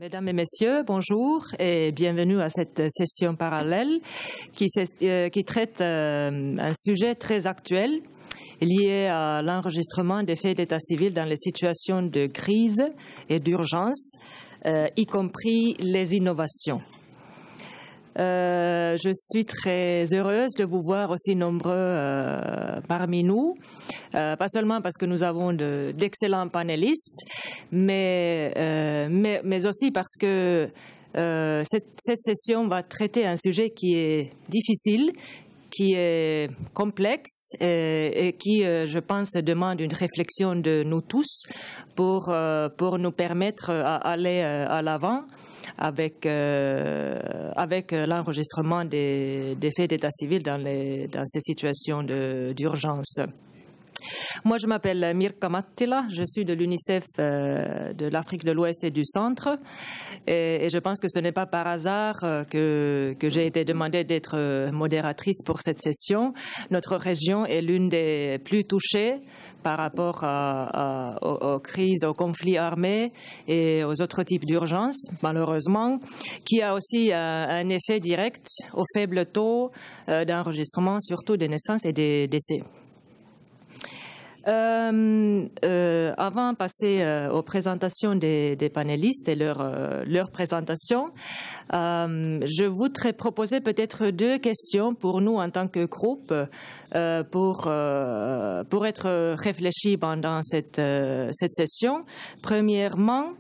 Mesdames et messieurs, bonjour et bienvenue à cette session parallèle qui traite un sujet très actuel lié à l'enregistrement des faits d'état civil dans les situations de crise et d'urgence, y compris les innovations. Je suis très heureuse de vous voir aussi nombreux parmi nous, pas seulement parce que nous avons d'excellents panélistes, mais aussi parce que cette session va traiter un sujet qui est difficile, qui est complexe et qui, je pense, demande une réflexion de nous tous pour nous permettre d'aller à l'avant avec l'enregistrement des faits d'état civil dans ces situations d'urgence. Moi, je m'appelle Mirka Mattila, je suis de l'UNICEF de l'Afrique de l'Ouest et du Centre et je pense que ce n'est pas par hasard que j'ai été demandée d'être modératrice pour cette session. Notre région est l'une des plus touchées par rapport aux crises, aux conflits armés et aux autres types d'urgences, malheureusement, qui a aussi un effet direct au faible taux d'enregistrement, surtout des naissances et des décès. Avant de passer aux présentations des panélistes et leur présentation, je voudrais proposer peut-être deux questions pour nous en tant que groupe pour être réfléchis pendant cette session. Premièrement,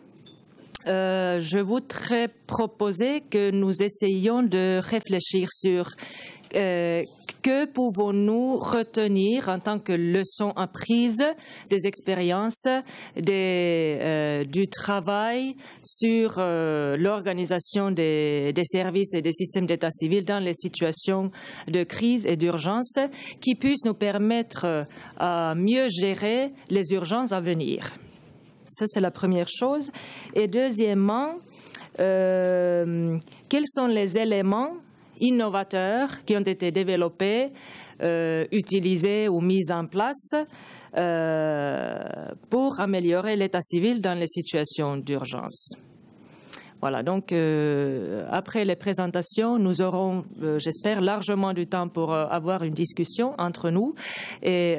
je voudrais proposer que nous essayions de réfléchir sur que pouvons-nous retenir en tant que leçon apprise des expériences, du travail sur l'organisation des services et des systèmes d'état civil dans les situations de crise et d'urgence qui puissent nous permettre à mieux gérer les urgences à venir. Ça, c'est la première chose. Et deuxièmement, quels sont les éléments innovateurs qui ont été développés, utilisés ou mis en place pour améliorer l'état civil dans les situations d'urgence. Voilà, donc après les présentations, nous aurons, j'espère, largement du temps pour avoir une discussion entre nous et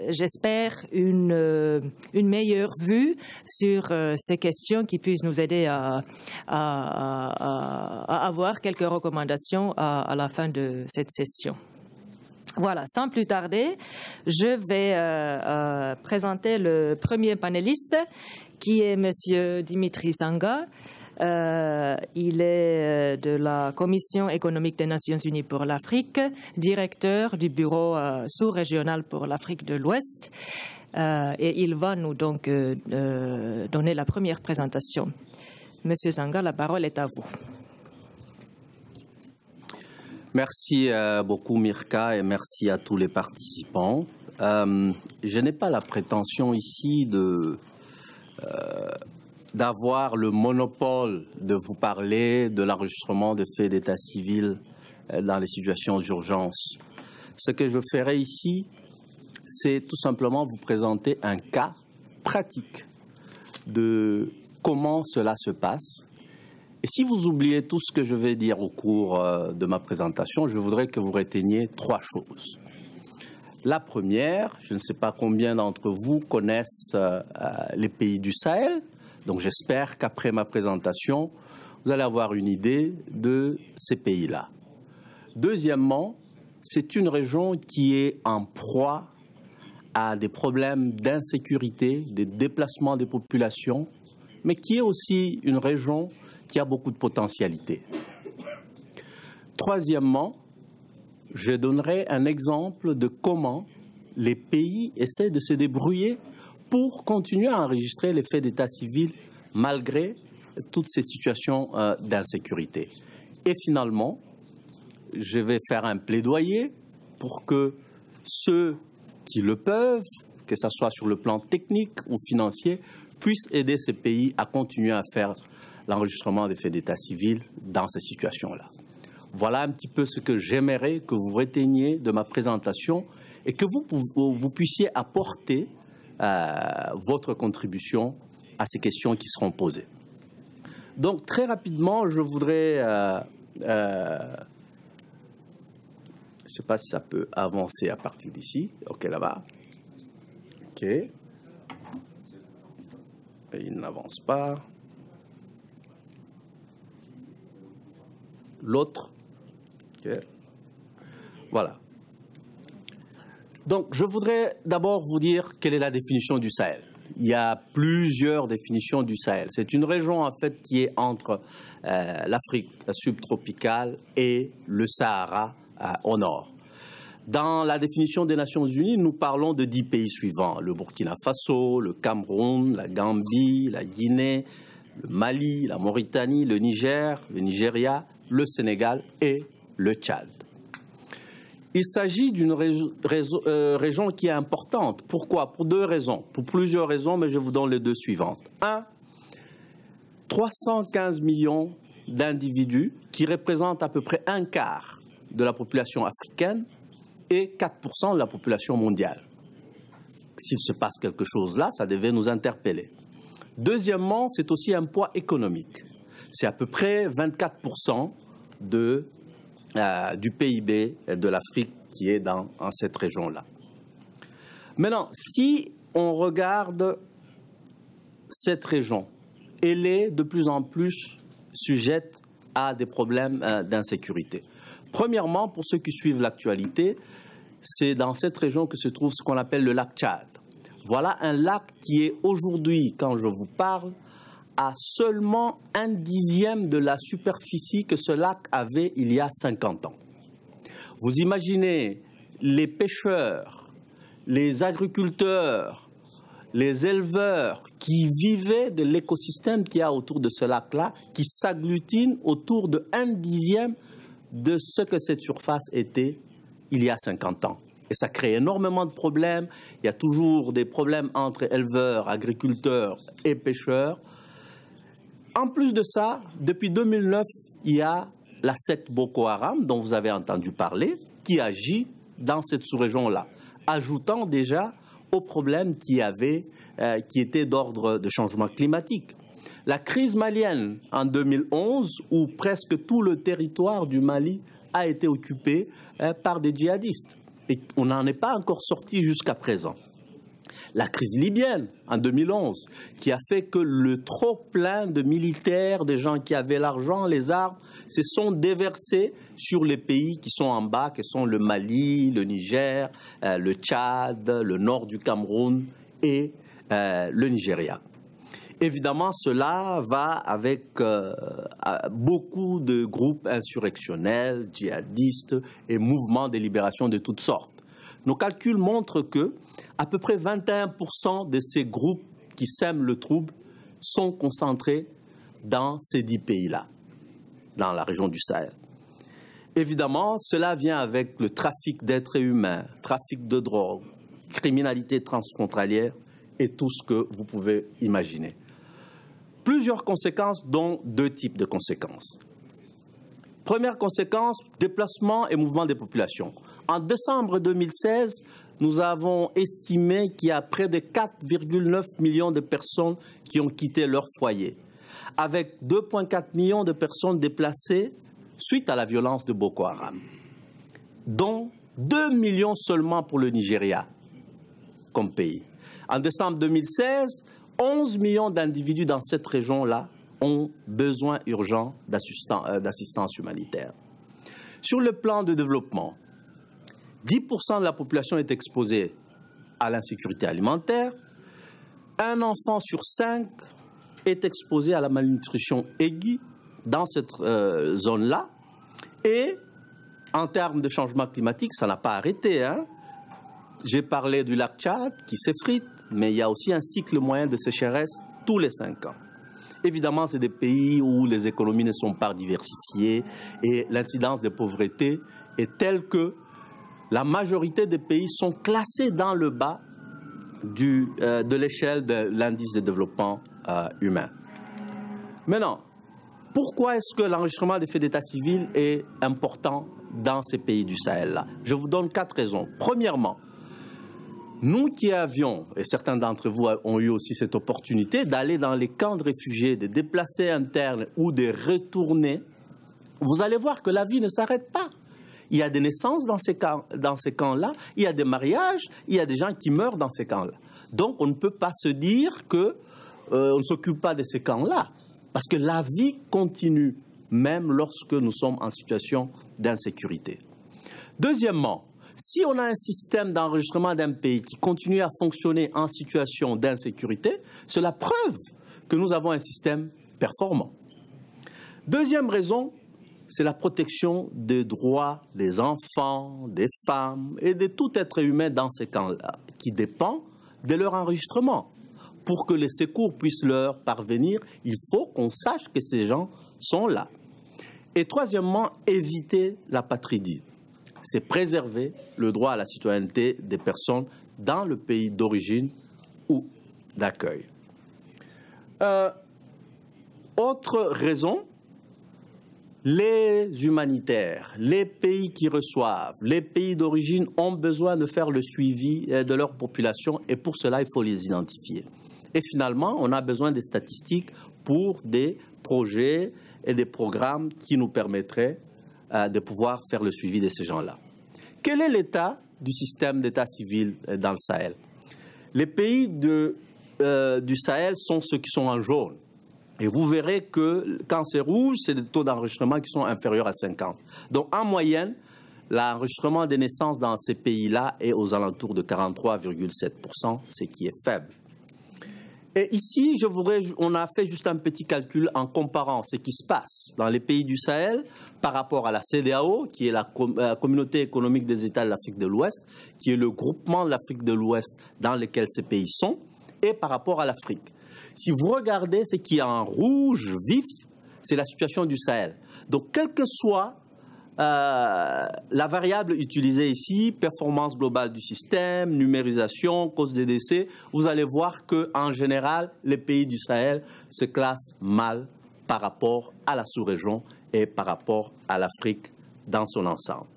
j'espère une meilleure vue sur ces questions qui puissent nous aider à avoir quelques recommandations à la fin de cette session. Voilà, sans plus tarder, je vais présenter le premier panéliste qui est Monsieur Dimitri Zanga. Il est de la Commission économique des Nations Unies pour l'Afrique, directeur du bureau sous-régional pour l'Afrique de l'Ouest. Et il va nous donc donner la première présentation. Monsieur Zanga, la parole est à vous. Merci beaucoup Mirka et merci à tous les participants. Je n'ai pas la prétention ici d'avoir le monopole de vous parler de l'enregistrement de faits d'état civil dans les situations d'urgence. Ce que je ferai ici, c'est tout simplement vous présenter un cas pratique de comment cela se passe. Et si vous oubliez tout ce que je vais dire au cours de ma présentation, je voudrais que vous reteniez trois choses. La première, je ne sais pas combien d'entre vous connaissent les pays du Sahel, donc j'espère qu'après ma présentation, vous allez avoir une idée de ces pays-là. Deuxièmement, c'est une région qui est en proie à des problèmes d'insécurité, des déplacements des populations, mais qui est aussi une région qui a beaucoup de potentialités. Troisièmement, je donnerai un exemple de comment les pays essaient de se débrouiller pour continuer à enregistrer les faits d'état civil malgré toutes ces situations d'insécurité. Et finalement, je vais faire un plaidoyer pour que ceux qui le peuvent, que ce soit sur le plan technique ou financier, puissent aider ces pays à continuer à faire l'enregistrement des faits d'état civil dans ces situations-là. Voilà un petit peu ce que j'aimerais que vous reteniez de ma présentation et que vous puissiez apporter votre contribution à ces questions qui seront posées. Donc, très rapidement, je voudrais... je ne sais pas si ça peut avancer à partir d'ici. OK, là-bas. OK. Et il n'avance pas. L'autre. OK. Voilà. Donc, je voudrais d'abord vous dire quelle est la définition du Sahel. Il y a plusieurs définitions du Sahel. C'est une région, en fait, qui est entre l'Afrique subtropicale et le Sahara au nord. Dans la définition des Nations Unies, nous parlons de 10 pays suivants. Le Burkina Faso, le Cameroun, la Gambie, la Guinée, le Mali, la Mauritanie, le Niger, le Nigeria, le Sénégal et le Tchad. Il s'agit d'une région qui est importante. Pourquoi? Pour deux raisons. Pour plusieurs raisons, mais je vous donne les deux suivantes. 1. 315 millions d'individus qui représentent à peu près un quart de la population africaine et 4% de la population mondiale. S'il se passe quelque chose là, ça devait nous interpeller. Deuxièmement, c'est aussi un poids économique. C'est à peu près 24% du PIB de l'Afrique qui est dans cette région-là. Maintenant, si on regarde cette région, elle est de plus en plus sujette à des problèmes d'insécurité. Premièrement, pour ceux qui suivent l'actualité, c'est dans cette région que se trouve ce qu'on appelle le lac Tchad. Voilà un lac qui est aujourd'hui, quand je vous parle, à seulement 1/10 de la superficie que ce lac avait il y a 50 ans. Vous imaginez les pêcheurs, les agriculteurs, les éleveurs qui vivaient de l'écosystème qu'il y a autour de ce lac-là, qui s'agglutinent autour de 1/10 de ce que cette surface était il y a 50 ans. Et ça crée énormément de problèmes. Il y a toujours des problèmes entre éleveurs, agriculteurs et pêcheurs. En plus de ça, depuis 2009, il y a la secte Boko Haram, dont vous avez entendu parler, qui agit dans cette sous-région-là, ajoutant déjà aux problèmes qui étaient d'ordre de changement climatique. La crise malienne en 2011, où presque tout le territoire du Mali a été occupé par des djihadistes. Et on n'en est pas encore sorti jusqu'à présent. La crise libyenne en 2011, qui a fait que le trop-plein de militaires, des gens qui avaient l'argent, les armes, se sont déversés sur les pays qui sont en bas, qui sont le Mali, le Niger, le Tchad, le nord du Cameroun et le Nigeria. Évidemment, cela va avec beaucoup de groupes insurrectionnels, djihadistes et mouvements de libération de toutes sortes. Nos calculs montrent que à peu près 21% de ces groupes qui sèment le trouble sont concentrés dans ces 10 pays-là, dans la région du Sahel. Évidemment, cela vient avec le trafic d'êtres humains, trafic de drogue, criminalité transfrontalière et tout ce que vous pouvez imaginer. Plusieurs conséquences, dont 2 types de conséquences. Première conséquence, déplacement et mouvement des populations. En décembre 2016, nous avons estimé qu'il y a près de 4,9 millions de personnes qui ont quitté leur foyer, avec 2,4 millions de personnes déplacées suite à la violence de Boko Haram, dont 2 millions seulement pour le Nigeria comme pays. En décembre 2016, 11 millions d'individus dans cette région-là ont besoin urgent d'assistance humanitaire. Sur le plan de développement, 10% de la population est exposée à l'insécurité alimentaire. Un enfant sur 5 est exposé à la malnutrition aiguë dans cette zone-là. Et en termes de changement climatique, ça n'a pas arrêté, hein. J'ai parlé du lac Tchad qui s'effrite, mais il y a aussi un cycle moyen de sécheresse tous les 5 ans. Évidemment, c'est des pays où les économies ne sont pas diversifiées et l'incidence de pauvreté est telle que la majorité des pays sont classés dans le bas de l'échelle de l'indice de développement humain. Maintenant, pourquoi est-ce que l'enregistrement des faits d'état civil est important dans ces pays du Sahel-là? Je vous donne 4 raisons. Premièrement, Nous qui avions, et certains d'entre vous ont eu aussi cette opportunité, d'aller dans les camps de réfugiés, de déplacer internes ou de retourner, vous allez voir que la vie ne s'arrête pas. Il y a des naissances dans ces camps-là, il y a des mariages, il y a des gens qui meurent dans ces camps-là. Donc on ne peut pas se dire qu'on ne s'occupe pas de ces camps-là, parce que la vie continue, même lorsque nous sommes en situation d'insécurité. Deuxièmement, si on a un système d'enregistrement d'un pays qui continue à fonctionner en situation d'insécurité, c'est la preuve que nous avons un système performant. Deuxième raison, c'est la protection des droits des enfants, des femmes et de tout être humain dans ces camps-là, qui dépend de leur enregistrement. Pour que les secours puissent leur parvenir, il faut qu'on sache que ces gens sont là. Et troisièmement, éviter l'apatridie. C'est préserver le droit à la citoyenneté des personnes dans le pays d'origine ou d'accueil. Autre raison, les humanitaires, les pays qui reçoivent, les pays d'origine ont besoin de faire le suivi de leur population et pour cela, il faut les identifier. Et finalement, on a besoin des statistiques pour des projets et des programmes qui nous permettraient de pouvoir faire le suivi de ces gens-là. Quel est l'état du système d'état civil dans le Sahel? Les pays du Sahel sont ceux qui sont en jaune. Et vous verrez que quand c'est rouge, c'est des taux d'enregistrement qui sont inférieurs à 50. Donc en moyenne, l'enregistrement des naissances dans ces pays-là est aux alentours de 43,7%, ce qui est faible. Et ici, on a fait juste un petit calcul en comparant ce qui se passe dans les pays du Sahel par rapport à la CEDEAO, qui est la Communauté économique des États de l'Afrique de l'Ouest, qui est le groupement de l'Afrique de l'Ouest dans lequel ces pays sont, et par rapport à l'Afrique. Si vous regardez ce qui est en rouge vif, c'est la situation du Sahel. Donc, quelle que soit la variable utilisée ici, performance globale du système, numérisation, cause des décès, vous allez voir qu'en général, les pays du Sahel se classent mal par rapport à la sous-région et par rapport à l'Afrique dans son ensemble.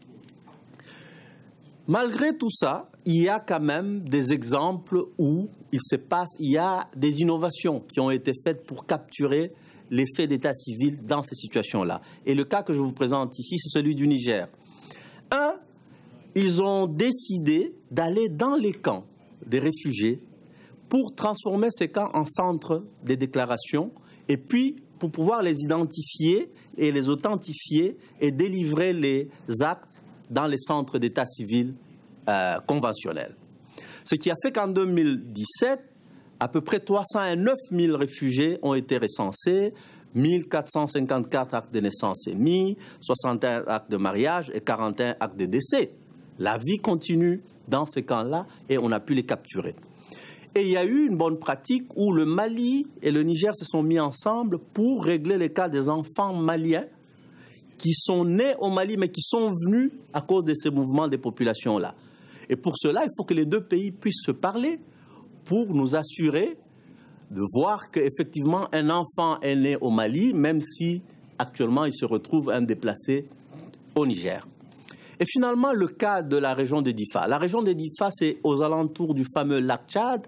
Malgré tout ça, il y a quand même des exemples où il y a des innovations qui ont été faites pour capturer l'effet d'état civil dans ces situations-là. Et le cas que je vous présente ici, c'est celui du Niger. Ils ont décidé d'aller dans les camps des réfugiés pour transformer ces camps en centres de déclaration et puis pour pouvoir les identifier et les authentifier et délivrer les actes dans les centres d'état civil conventionnels. Ce qui a fait qu'en 2017, à peu près 309 000 réfugiés ont été recensés, 1454 actes de naissance émis, 61 actes de mariage et 41 actes de décès. La vie continue dans ces camps-là et on a pu les capturer. Et il y a eu une bonne pratique où le Mali et le Niger se sont mis ensemble pour régler les cas des enfants maliens qui sont nés au Mali mais qui sont venus à cause de ces mouvements des populations-là. Et pour cela, il faut que les deux pays puissent se parler pour nous assurer de voir qu'effectivement un enfant est né au Mali, même si actuellement il se retrouve un déplacé au Niger. Et finalement, le cas de la région de Difa. La région de Difa, c'est aux alentours du fameux lac Tchad,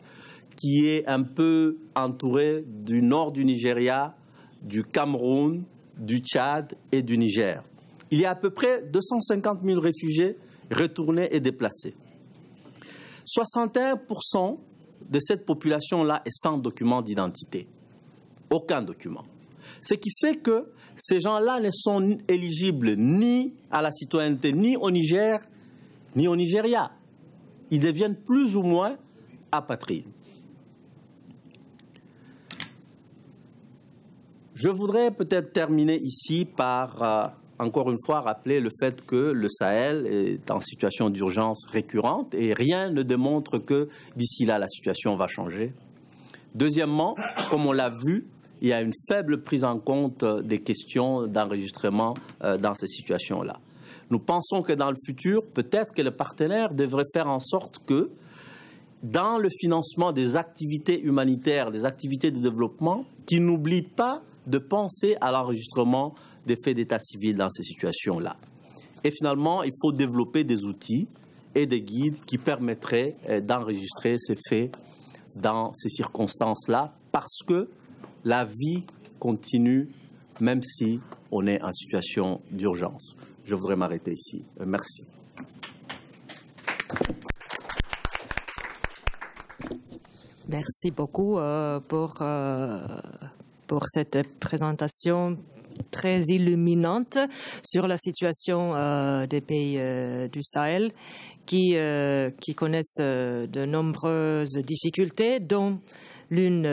qui est un peu entouré du nord du Nigeria, du Cameroun, du Tchad et du Niger. Il y a à peu près 250 000 réfugiés retournés et déplacés. 61% de cette population-là est sans document d'identité. Aucun document. Ce qui fait que ces gens-là ne sont éligibles ni à la citoyenneté, ni au Niger, ni au Nigeria. Ils deviennent plus ou moins apatrides. Je voudrais peut-être terminer ici par, encore une fois, rappeler le fait que le Sahel est en situation d'urgence récurrente et rien ne démontre que d'ici là, la situation va changer. Deuxièmement, comme on l'a vu, il y a une faible prise en compte des questions d'enregistrement dans ces situations-là. Nous pensons que dans le futur, peut-être que le partenaire devrait faire en sorte que dans le financement des activités humanitaires, des activités de développement, qu'il n'oublie pas de penser à l'enregistrement des faits d'état civil dans ces situations-là. Et finalement, il faut développer des outils et des guides qui permettraient d'enregistrer ces faits dans ces circonstances-là, parce que la vie continue même si on est en situation d'urgence. Je voudrais m'arrêter ici. Merci. Merci beaucoup pour cette présentation très illuminante sur la situation des pays du Sahel qui connaissent de nombreuses difficultés, dont l'une,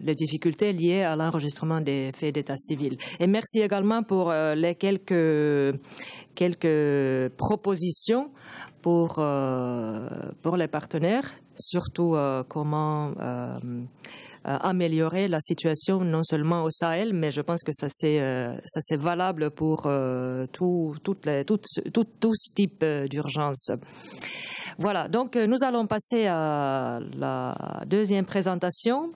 les difficultés liées à l'enregistrement des faits d'état civil. Et merci également pour les quelques propositions pour les partenaires, surtout comment améliorer la situation non seulement au Sahel, mais je pense que ça c'est valable pour tout type d'urgence. Voilà, donc nous allons passer à la deuxième présentation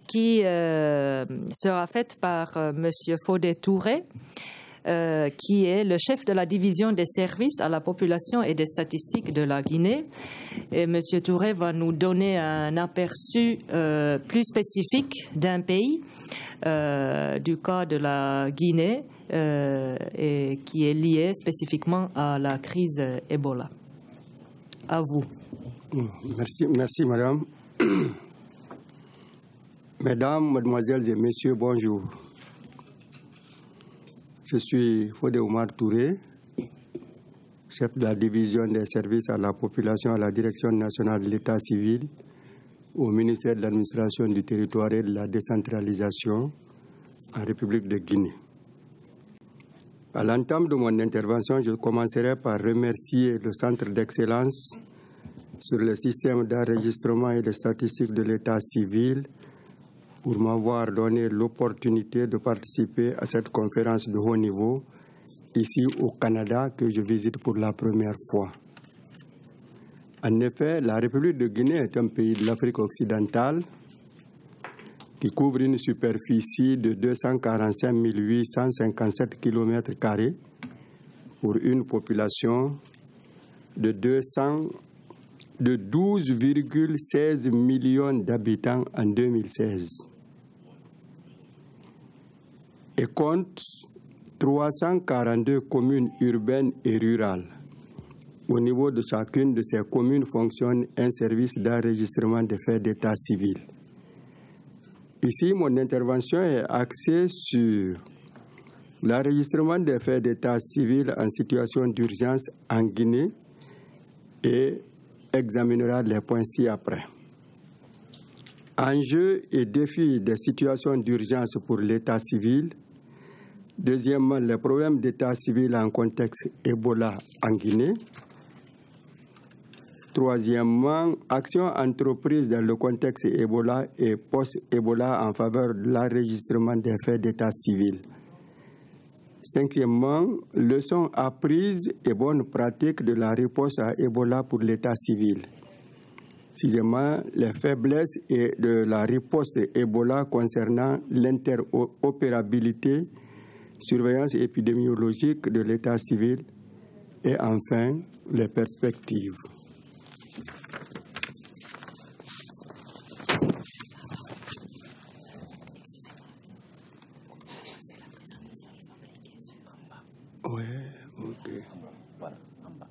qui sera faite par Monsieur Fodé Touré, qui est le chef de la division des services à la population et des statistiques de la Guinée. Et Monsieur Touré va nous donner un aperçu plus spécifique d'un pays, du cas de la Guinée, et qui est lié spécifiquement à la crise Ebola. À vous. Merci madame. Mesdames, mademoiselles et messieurs, bonjour. Je suis Fodé Oumar Touré, chef de la division des services à la population à la Direction nationale de l'État civil au ministère de l'administration du territoire et de la décentralisation en République de Guinée. À l'entame de mon intervention, je commencerai par remercier le Centre d'excellence sur le système d'enregistrement et de statistiques de l'État civil pour m'avoir donné l'opportunité de participer à cette conférence de haut niveau ici au Canada que je visite pour la première fois. En effet, la République de Guinée est un pays de l'Afrique occidentale qui couvre une superficie de 245 857 km² pour une population de 12,16 millions d'habitants en 2016 et compte 342 communes urbaines et rurales. Au niveau de chacune de ces communes fonctionne un service d'enregistrement des faits d'état civil. Ici, mon intervention est axée sur l'enregistrement des faits d'état civil en situation d'urgence en Guinée et examinera les points ci-après. Enjeux et défis des situations d'urgence pour l'état civil. Deuxièmement, les problèmes d'état civil en contexte Ebola en Guinée. Troisièmement, actions entreprises dans le contexte Ebola et post-Ebola en faveur de l'enregistrement des faits d'état civil. Cinquièmement, leçons apprises et bonnes pratiques de la réponse à Ebola pour l'état civil. Sixièmement, les faiblesses de la riposte Ebola concernant l'interopérabilité, surveillance épidémiologique de l'état civil. Et enfin, les perspectives. Oui, ok. Voilà, en bas.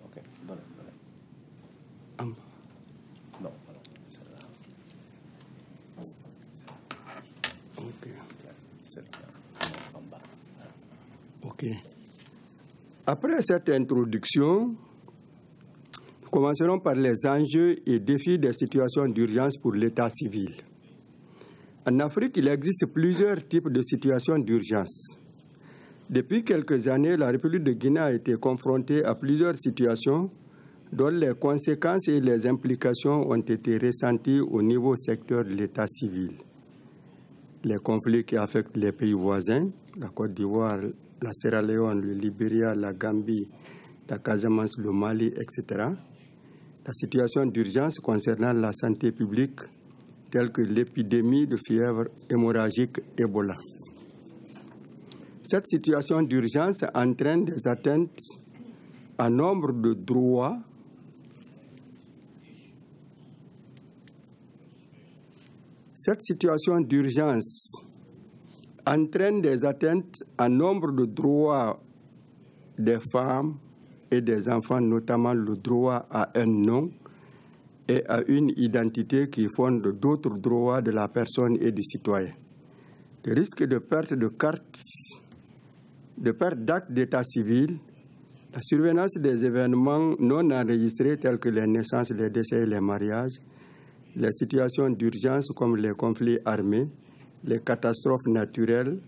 Ok, donne. En bas. Non, voilà, celle-là. Ok. Celle-là, en bas. Ok. Après cette introduction, commencerons par les enjeux et défis des situations d'urgence pour l'état civil. En Afrique, il existe plusieurs types de situations d'urgence. Depuis quelques années, la République de Guinée a été confrontée à plusieurs situations dont les conséquences et les implications ont été ressenties au niveau secteur de l'état civil. Les conflits qui affectent les pays voisins, la Côte d'Ivoire, la Sierra Leone, le Libéria, la Gambie, la Casamance, le Mali, etc. La situation d'urgence concernant la santé publique, telle que l'épidémie de fièvre hémorragique Ebola. Cette situation d'urgence entraîne des atteintes à nombre de droits Cette situation d'urgence entraîne des atteintes à nombre de droits des femmes et des enfants, notamment le droit à un nom et à une identité qui fonde d'autres droits de la personne et du citoyen. Le risque de perte de carte, de perte d'acte d'état civil, la survenance des événements non enregistrés tels que les naissances, les décès et les mariages, les situations d'urgence comme les conflits armés, les catastrophes naturelles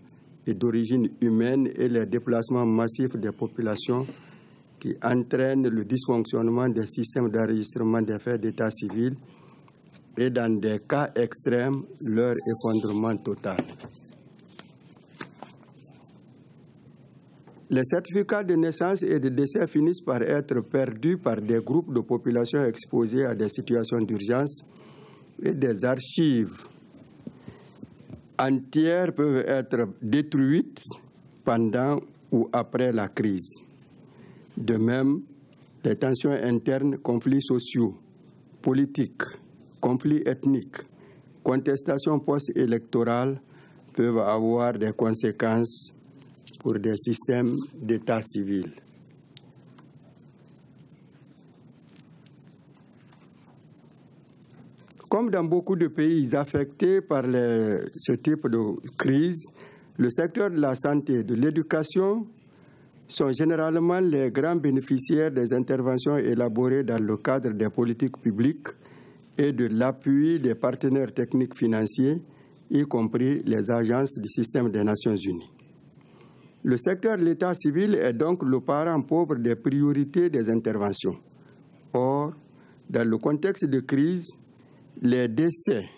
et d'origine humaine et les déplacements massifs des populations qui entraînent le dysfonctionnement des systèmes d'enregistrement des faits d'état civil et, dans des cas extrêmes, leur effondrement total. Les certificats de naissance et de décès finissent par être perdus par des groupes de populations exposées à des situations d'urgence et des archives entières peuvent être détruites pendant ou après la crise. De même, les tensions internes, conflits sociaux, politiques, conflits ethniques, contestations post-électorales peuvent avoir des conséquences pour des systèmes d'état civil. Comme dans beaucoup de pays affectés par ce type de crise, le secteur de la santé et de l'éducation sont généralement les grands bénéficiaires des interventions élaborées dans le cadre des politiques publiques et de l'appui des partenaires techniques financiers, y compris les agences du système des Nations Unies. Le secteur de l'état civil est donc le parent pauvre des priorités des interventions. Or, dans le contexte de crise, les décès,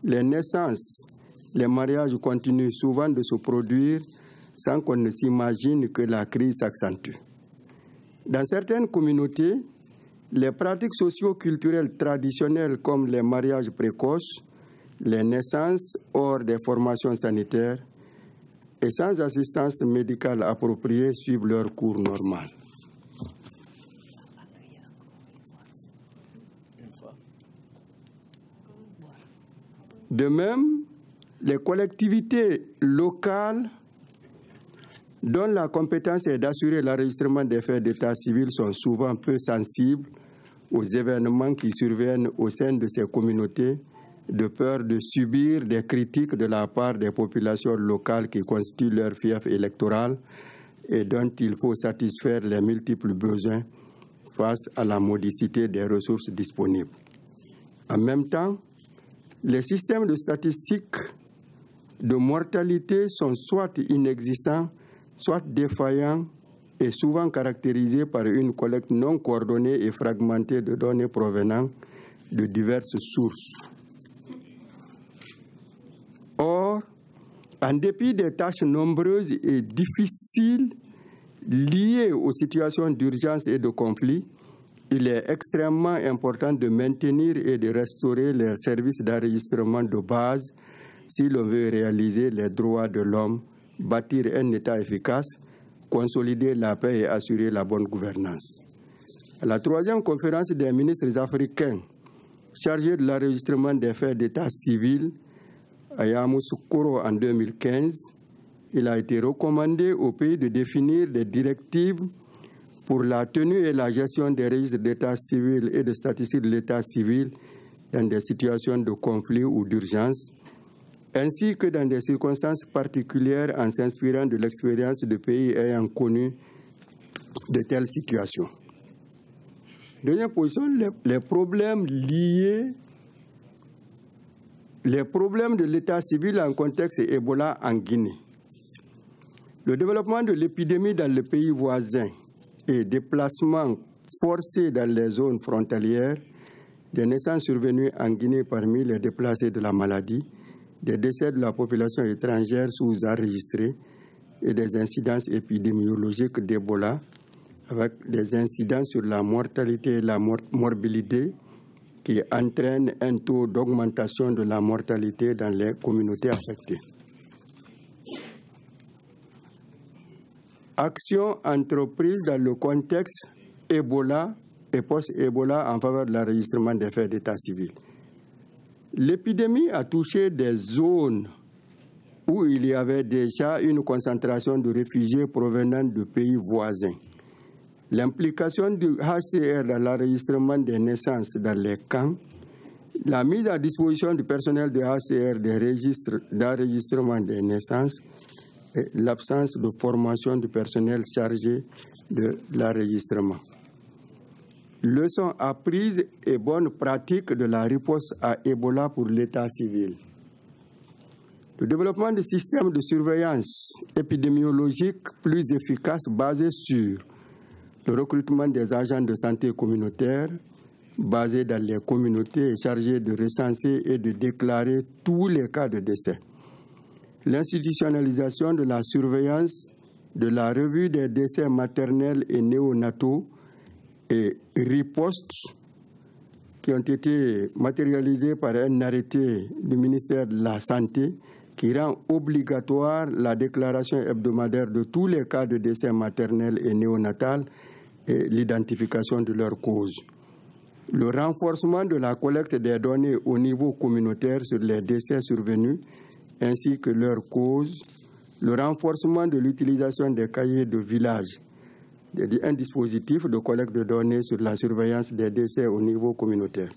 les naissances, les mariages continuent souvent de se produire sans qu'on ne s'imagine que la crise s'accentue. Dans certaines communautés, les pratiques socio-culturelles traditionnelles comme les mariages précoces, les naissances hors des formations sanitaires et sans assistance médicale appropriée suivent leur cours normal. De même, les collectivités locales dont la compétence est d'assurer l'enregistrement des faits d'état civil sont souvent peu sensibles aux événements qui surviennent au sein de ces communautés, de peur de subir des critiques de la part des populations locales qui constituent leur fief électoral et dont il faut satisfaire les multiples besoins face à la modicité des ressources disponibles. En même temps, les systèmes de statistiques de mortalité sont soit inexistants, soit défaillants et souvent caractérisés par une collecte non coordonnée et fragmentée de données provenant de diverses sources. Or, en dépit des tâches nombreuses et difficiles liées aux situations d'urgence et de conflit, il est extrêmement important de maintenir et de restaurer les services d'enregistrement de base si l'on veut réaliser les droits de l'homme, bâtir un État efficace, consolider la paix et assurer la bonne gouvernance. À la troisième conférence des ministres africains chargés de l'enregistrement des faits d'état civil à Yamoussoukro en 2015, il a été recommandé aux pays de définir des directives pour la tenue et la gestion des registres d'état civil et de statistiques de l'état civil dans des situations de conflit ou d'urgence, ainsi que dans des circonstances particulières en s'inspirant de l'expérience de pays ayant connu de telles situations. Deuxième position, les problèmes de l'état civil en contexte Ebola en Guinée. Le développement de l'épidémie dans les pays voisins et déplacements forcés dans les zones frontalières, des naissances survenues en Guinée parmi les déplacés de la maladie, des décès de la population étrangère sous-enregistrés et des incidences épidémiologiques d'Ebola, avec des incidences sur la mortalité et la morbidité qui entraînent un taux d'augmentation de la mortalité dans les communautés affectées. Actions entreprises dans le contexte Ebola et post-Ebola en faveur de l'enregistrement des faits d'état civil. L'épidémie a touché des zones où il y avait déjà une concentration de réfugiés provenant de pays voisins. L'implication du HCR dans l'enregistrement des naissances dans les camps, la mise à disposition du personnel du HCR des registres d'enregistrement des naissances et l'absence de formation du personnel chargé de l'enregistrement. Leçons apprises et bonnes pratiques de la riposte à Ebola pour l'état civil. Le développement de systèmes de surveillance épidémiologique plus efficaces basés sur le recrutement des agents de santé communautaires, basés dans les communautés et chargés de recenser et de déclarer tous les cas de décès. L'institutionnalisation de la surveillance de la revue des décès maternels et néonataux et ripostes qui ont été matérialisés par un arrêté du ministère de la Santé qui rend obligatoire la déclaration hebdomadaire de tous les cas de décès maternels et néonatal et l'identification de leurs causes. Le renforcement de la collecte des données au niveau communautaire sur les décès survenus ainsi que leurs causes, le renforcement de l'utilisation des cahiers de village, un dispositif de collecte de données sur la surveillance des décès au niveau communautaire.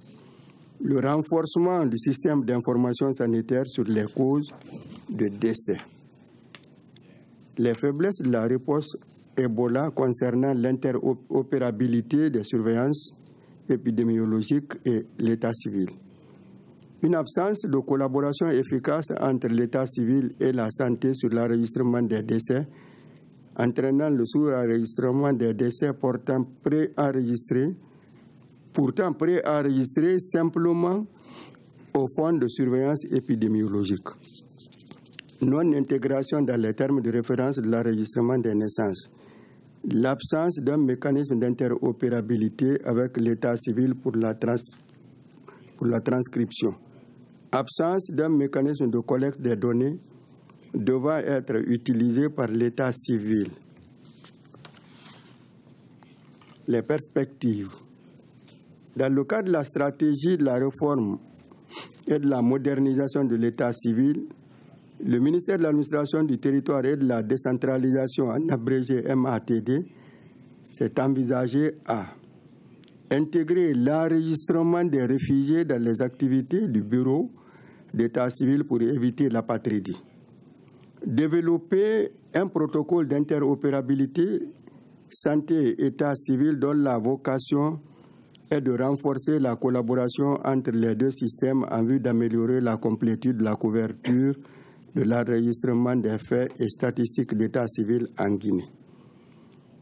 Le renforcement du système d'information sanitaire sur les causes de décès. Les faiblesses de la riposte Ebola concernant l'interopérabilité des surveillances épidémiologiques et l'état civil. Une absence de collaboration efficace entre l'état civil et la santé sur l'enregistrement des décès, entraînant le sous-enregistrement des décès pourtant préenregistrés simplement au fonds de surveillance épidémiologique. Non-intégration dans les termes de référence de l'enregistrement des naissances. L'absence d'un mécanisme d'interopérabilité avec l'état civil pour la transcription. Absence d'un mécanisme de collecte des données devant être utilisé par l'état civil. Les perspectives. Dans le cadre de la stratégie de la réforme et de la modernisation de l'état civil, le ministère de l'administration du territoire et de la décentralisation, en abrégé MATD, s'est envisagé à intégrer l'enregistrement des réfugiés dans les activités du bureau d'état civil pour éviter l'apatridie. Développer un protocole d'interopérabilité santé et état civil dont la vocation est de renforcer la collaboration entre les deux systèmes en vue d'améliorer la complétude de la couverture de l'enregistrement des faits et statistiques d'état civil en Guinée.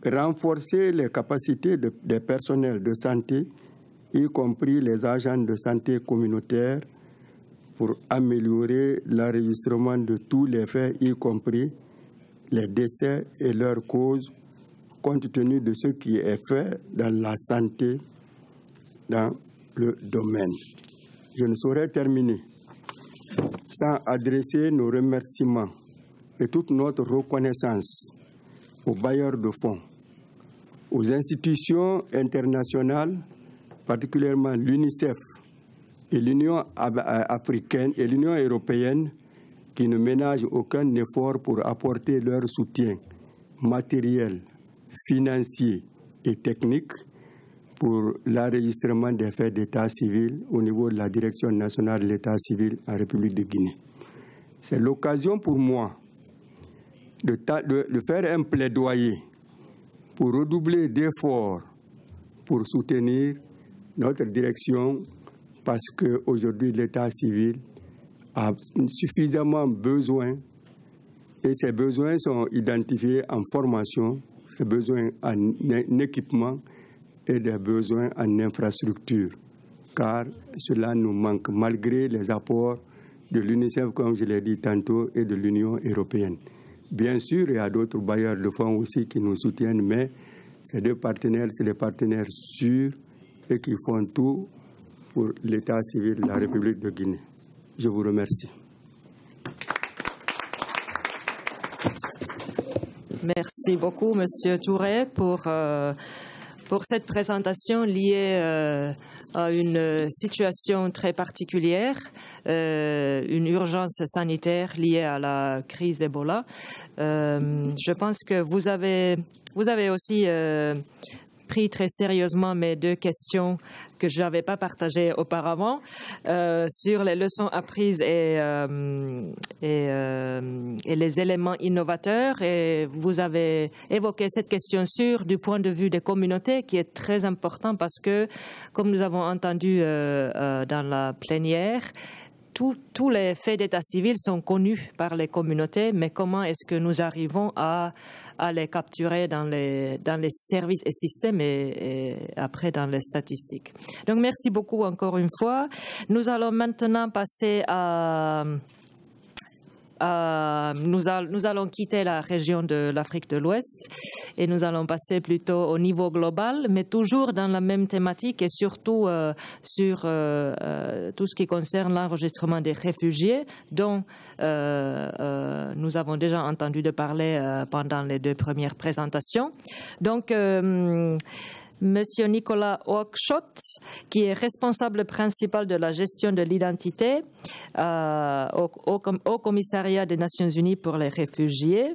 Renforcer les capacités des personnels de santé, y compris les agents de santé communautaires, pour améliorer l'enregistrement de tous les faits, y compris les décès et leurs causes, compte tenu de ce qui est fait dans la santé dans le domaine. Je ne saurais terminer sans adresser nos remerciements et toute notre reconnaissance aux bailleurs de fonds, aux institutions internationales, particulièrement l'UNICEF et l'Union africaine et l'Union européenne, qui ne ménagent aucun effort pour apporter leur soutien matériel, financier et technique pour l'enregistrement des faits d'état civil au niveau de la Direction nationale de l'état civil en République de Guinée. C'est l'occasion pour moi de faire un plaidoyer pour redoubler d'efforts pour soutenir notre direction, parce qu'aujourd'hui l'état civil a suffisamment besoin, et ces besoins sont identifiés en formation, ces besoins en équipement et des besoins en infrastructure, car cela nous manque malgré les apports de l'UNICEF, comme je l'ai dit tantôt, et de l'Union européenne. Bien sûr, il y a d'autres bailleurs de fonds aussi qui nous soutiennent, mais ces deux partenaires, c'est les partenaires sûrs et qui font tout pour l'état civil de la République de Guinée. Je vous remercie. Merci beaucoup, Monsieur Touré, pour cette présentation liée à une situation très particulière, une urgence sanitaire liée à la crise Ebola. Je pense que vous avez aussi pris très sérieusement mes deux questions que je n'avais pas partagées auparavant sur les leçons apprises et les éléments innovateurs. Et vous avez évoqué cette question du point de vue des communautés, qui est très important parce que, comme nous avons entendu dans la plénière, tous les faits d'état civil sont connus par les communautés, mais comment est-ce que nous arrivons à les capturer dans les services et systèmes et après dans les statistiques. Donc, merci beaucoup encore une fois. Nous allons maintenant passer nous allons quitter la région de l'Afrique de l'Ouest et nous allons passer plutôt au niveau global, mais toujours dans la même thématique et surtout sur tout ce qui concerne l'enregistrement des réfugiés dont nous avons déjà entendu de parler pendant les deux premières présentations. Donc, Monsieur Nicolas Oakeshott, qui est responsable principal de la gestion de l'identité au Commissariat des Nations Unies pour les réfugiés,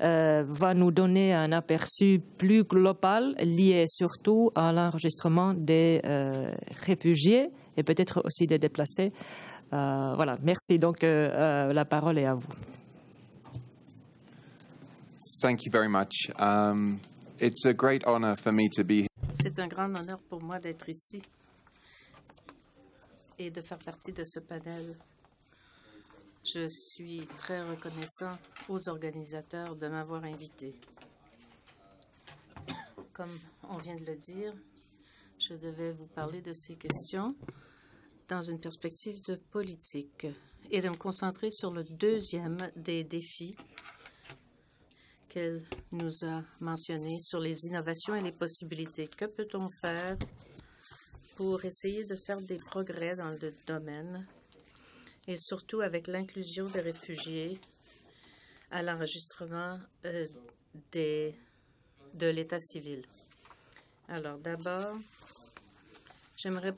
va nous donner un aperçu plus global lié surtout à l'enregistrement des réfugiés et peut-être aussi des déplacés. Voilà, merci. Donc, la parole est à vous. Thank you very much. It's a great honor for me to be here. C'est un grand honneur pour moi d'être ici et de faire partie de ce panel. Je suis très reconnaissant aux organisateurs de m'avoir invité. Comme on vient de le dire, je devais vous parler de ces questions dans une perspective de politique et de me concentrer sur le deuxième des défis qu'elle nous a mentionné sur les innovations et les possibilités. Que peut-on faire pour essayer de faire des progrès dans le domaine et surtout avec l'inclusion des réfugiés à l'enregistrement de l'état civil? Alors d'abord, j'aimerais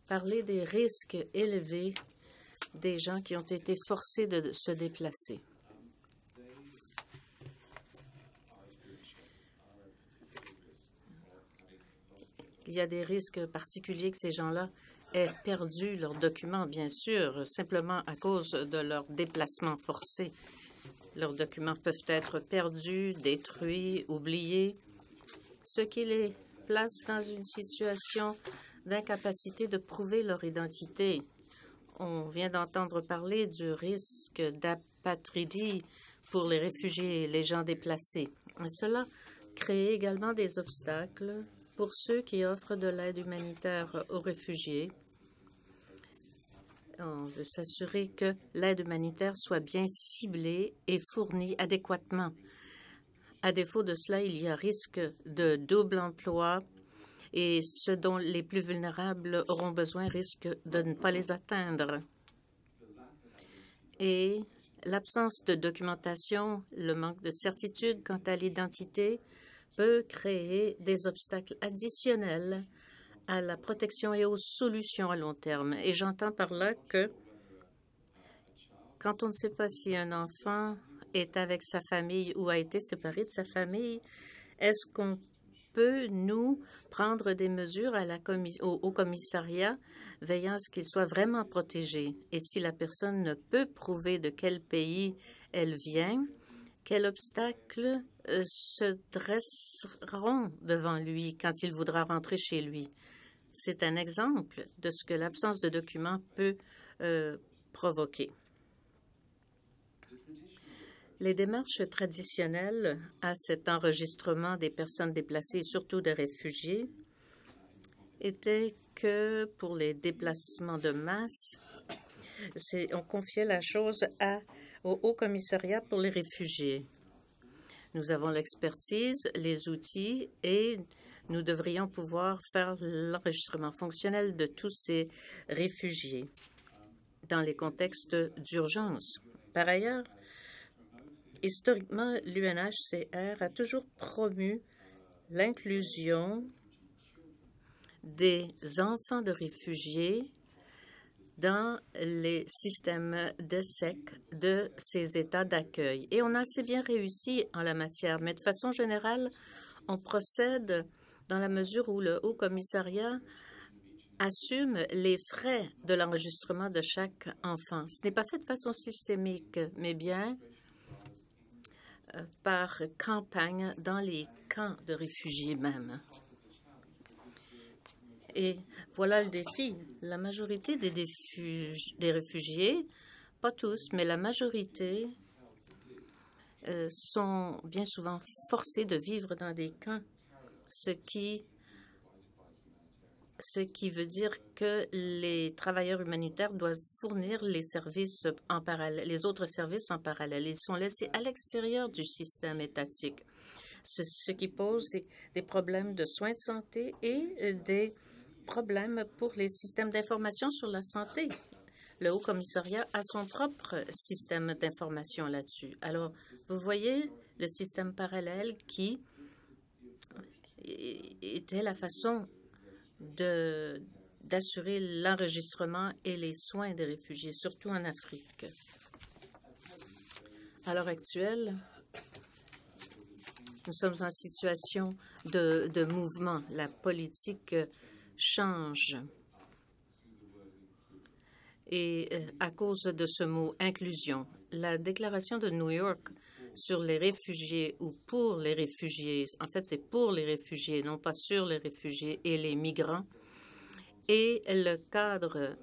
parler des risques élevés des gens qui ont été forcés de se déplacer. Il y a des risques particuliers que ces gens-là aient perdu leurs documents, bien sûr, simplement à cause de leur déplacement forcé. Leurs documents peuvent être perdus, détruits, oubliés, ce qui les place dans une situation d'incapacité de prouver leur identité. On vient d'entendre parler du risque d'apatridie pour les réfugiés et les gens déplacés. Cela crée également des obstacles pour ceux qui offrent de l'aide humanitaire aux réfugiés. On veut s'assurer que l'aide humanitaire soit bien ciblée et fournie adéquatement. À défaut de cela, il y a risque de double emploi et ceux dont les plus vulnérables auront besoin risquent de ne pas les atteindre. Et l'absence de documentation, le manque de certitude quant à l'identité peut créer des obstacles additionnels à la protection et aux solutions à long terme. Et j'entends par là que quand on ne sait pas si un enfant est avec sa famille ou a été séparé de sa famille, est-ce qu'on peut, nous, prendre des mesures au commissariat veillant à ce qu'il soit vraiment protégé? Et si la personne ne peut prouver de quel pays elle vient, quels obstacles se dresseront devant lui quand il voudra rentrer chez lui? C'est un exemple de ce que l'absence de documents peut provoquer. Les démarches traditionnelles à cet enregistrement des personnes déplacées et surtout des réfugiés étaient que pour les déplacements de masse, on confiait la chose au Haut Commissariat pour les réfugiés. Nous avons l'expertise, les outils et nous devrions pouvoir faire l'enregistrement fonctionnel de tous ces réfugiés dans les contextes d'urgence. Par ailleurs, Historiquement, l'UNHCR a toujours promu l'inclusion des enfants de réfugiés dans les systèmes d'ESSEC de ces États d'accueil. Et on a assez bien réussi en la matière, mais de façon générale, on procède dans la mesure où le Haut-Commissariat assume les frais de l'enregistrement de chaque enfant. Ce n'est pas fait de façon systémique, mais bien par campagne dans les camps de réfugiés même. Et voilà le défi. La majorité des réfugiés, pas tous, mais la majorité, sont bien souvent forcés de vivre dans des camps, ce qui veut dire que les travailleurs humanitaires doivent fournir les services en parallèle, les autres services en parallèle. Ils sont laissés à l'extérieur du système étatique, ce qui pose des problèmes de soins de santé et des problèmes pour les systèmes d'information sur la santé. Le Haut-Commissariat a son propre système d'information là-dessus. Alors, vous voyez le système parallèle qui était la façon d'assurer l'enregistrement et les soins des réfugiés, surtout en Afrique. À l'heure actuelle, nous sommes en situation de mouvement. La politique change. Et à cause de ce mot « inclusion », la déclaration de New York sur les réfugiés ou pour les réfugiés, en fait c'est pour les réfugiés, non pas sur les réfugiés et les migrants, et le cadre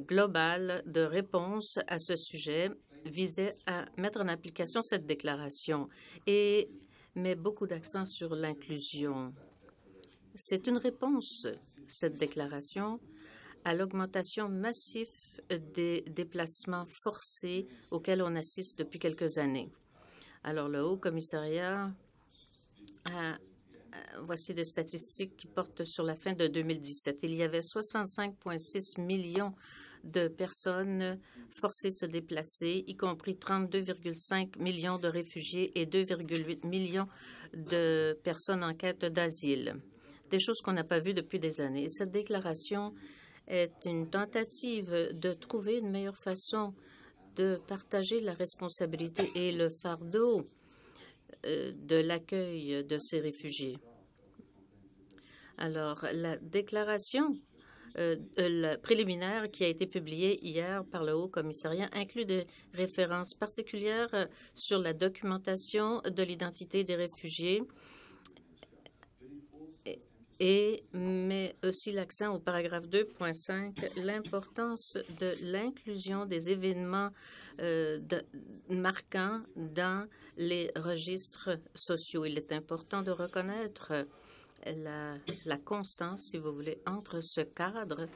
global de réponse à ce sujet visait à mettre en application cette déclaration et met beaucoup d'accent sur l'inclusion. C'est une réponse, cette déclaration, à l'augmentation massive des déplacements forcés auxquels on assiste depuis quelques années. Alors, le Haut-Commissariat voici des statistiques qui portent sur la fin de 2017. Il y avait 65,6 millions de personnes forcées de se déplacer, y compris 32,5 millions de réfugiés et 2,8 millions de personnes en quête d'asile. Des choses qu'on n'a pas vues depuis des années. Et cette déclaration est une tentative de trouver une meilleure façon de partager la responsabilité et le fardeau de l'accueil de ces réfugiés. Alors, la déclaration préliminaire qui a été publiée hier par le Haut-Commissariat inclut des références particulières sur la documentation de l'identité des réfugiés et met aussi l'accent au paragraphe 2.5, l'importance de l'inclusion des événements marquants dans les registres sociaux. Il est important de reconnaître la constance, si vous voulez, entre ce cadre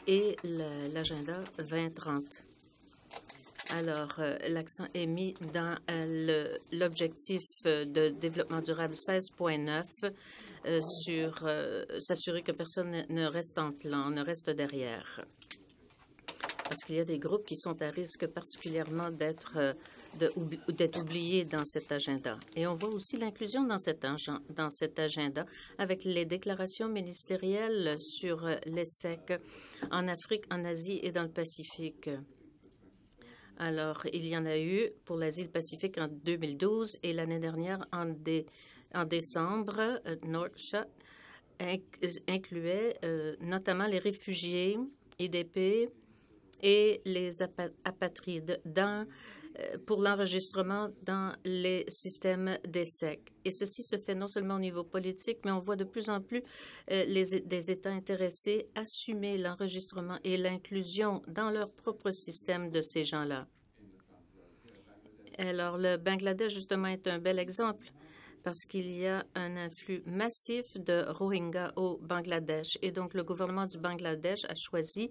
et l'agenda 2030. Alors, l'accent est mis dans l'objectif de développement durable 16.9 sur s'assurer que personne ne reste en plan, ne reste derrière. Parce qu'il y a des groupes qui sont à risque particulièrement d'être oubliés dans cet agenda. Et on voit aussi l'inclusion dans cet agenda avec les déclarations ministérielles sur l'ESSEC en Afrique, en Asie et dans le Pacifique. Alors, il y en a eu pour l'Asie-Pacifique en 2012 et l'année dernière, en décembre, Northshot incluait notamment les réfugiés, IDP et les apatrides pour l'enregistrement dans les systèmes d'ESSEC. Et ceci se fait non seulement au niveau politique, mais on voit de plus en plus des États intéressés assumer l'enregistrement et l'inclusion dans leur propre système de ces gens-là. Alors, le Bangladesh, justement, est un bel exemple parce qu'il y a un afflux massif de Rohingyas au Bangladesh. Et donc, le gouvernement du Bangladesh a choisi,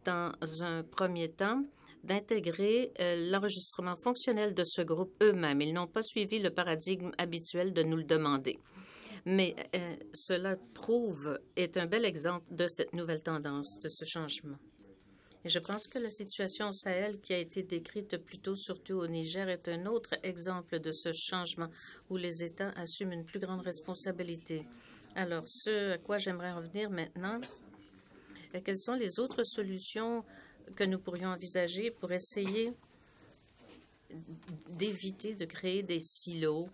dans un premier temps, d'intégrer l'enregistrement fonctionnel de ce groupe eux-mêmes. Ils n'ont pas suivi le paradigme habituel de nous le demander. Mais cela est un bel exemple de cette nouvelle tendance, de ce changement. Et je pense que la situation au Sahel qui a été décrite plus tôt, surtout au Niger, est un autre exemple de ce changement où les États assument une plus grande responsabilité. Alors, ce à quoi j'aimerais revenir maintenant, quelles sont les autres solutions que nous pourrions envisager pour essayer d'éviter de créer des silos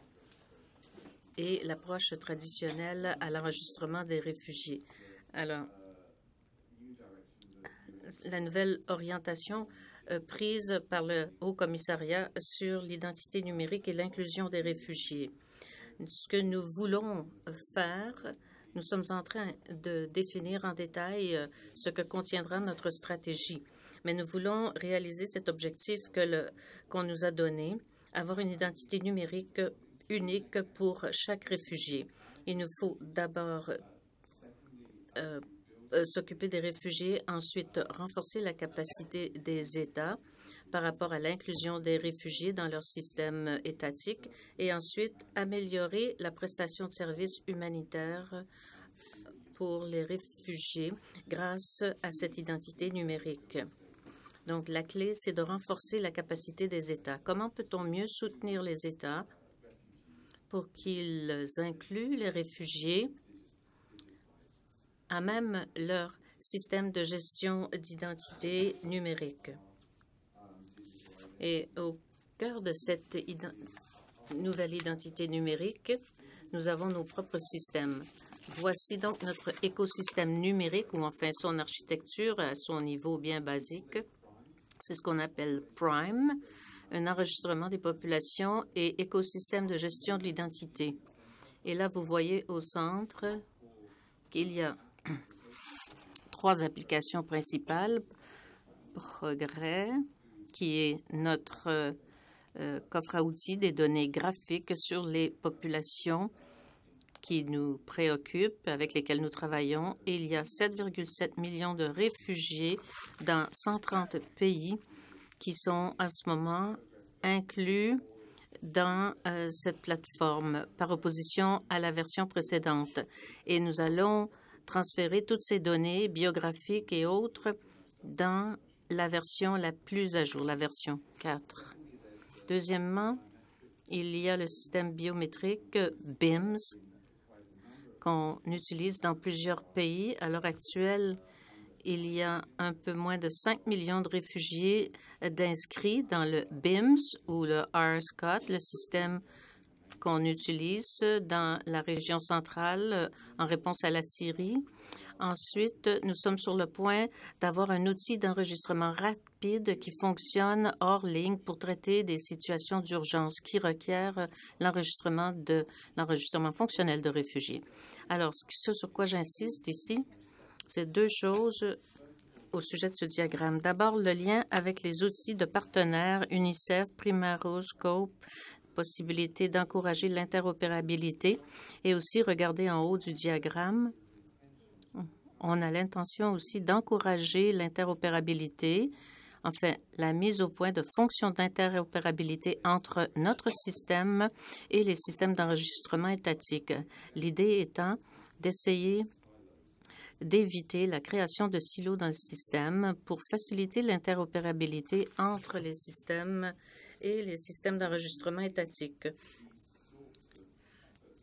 et l'approche traditionnelle à l'enregistrement des réfugiés. Alors, la nouvelle orientation prise par le Haut-Commissariat sur l'identité numérique et l'inclusion des réfugiés. Ce que nous voulons faire, nous sommes en train de définir en détail ce que contiendra notre stratégie. Mais nous voulons réaliser cet objectif qu'on nous a donné, avoir une identité numérique unique pour chaque réfugié. Il nous faut d'abord s'occuper des réfugiés, ensuite renforcer la capacité des États par rapport à l'inclusion des réfugiés dans leur système étatique et ensuite améliorer la prestation de services humanitaires pour les réfugiés grâce à cette identité numérique. Donc, la clé, c'est de renforcer la capacité des États. Comment peut-on mieux soutenir les États pour qu'ils incluent les réfugiés à même leur système de gestion d'identité numérique? Et au cœur de cette nouvelle identité numérique, nous avons nos propres systèmes. Voici donc notre écosystème numérique, ou enfin son architecture à son niveau bien basique. C'est ce qu'on appelle PRIME, un enregistrement des populations et écosystème de gestion de l'identité. Et là, vous voyez au centre qu'il y a 3 applications principales. Progrès, qui est notre coffre à outils des données graphiques sur les populations qui nous préoccupent, avec lesquelles nous travaillons. Et il y a 7,7 millions de réfugiés dans 130 pays qui sont à ce moment inclus dans cette plateforme par opposition à la version précédente. Et nous allons transférer toutes ces données biographiques et autres dans la version la plus à jour, la version 4. Deuxièmement, il y a le système biométrique BIMS qu'on utilise dans plusieurs pays. À l'heure actuelle, il y a un peu moins de 5 millions de réfugiés d'inscrits dans le BIMS ou le RSCOT, le système qu'on utilise dans la région centrale en réponse à la Syrie. Ensuite, nous sommes sur le point d'avoir un outil d'enregistrement rapide qui fonctionne hors ligne pour traiter des situations d'urgence qui requièrent l'enregistrement fonctionnel de réfugiés. Alors, ce sur quoi j'insiste ici, c'est 2 choses au sujet de ce diagramme. D'abord, le lien avec les outils de partenaires UNICEF, Primero, Scope, possibilité d'encourager l'interopérabilité et aussi, regardez en haut du diagramme, on a l'intention aussi d'encourager l'interopérabilité, enfin la mise au point de fonctions d'interopérabilité entre notre système et les systèmes d'enregistrement étatiques. L'idée étant d'essayer d'éviter la création de silos dans le système pour faciliter l'interopérabilité entre les systèmes et les systèmes d'enregistrement étatiques.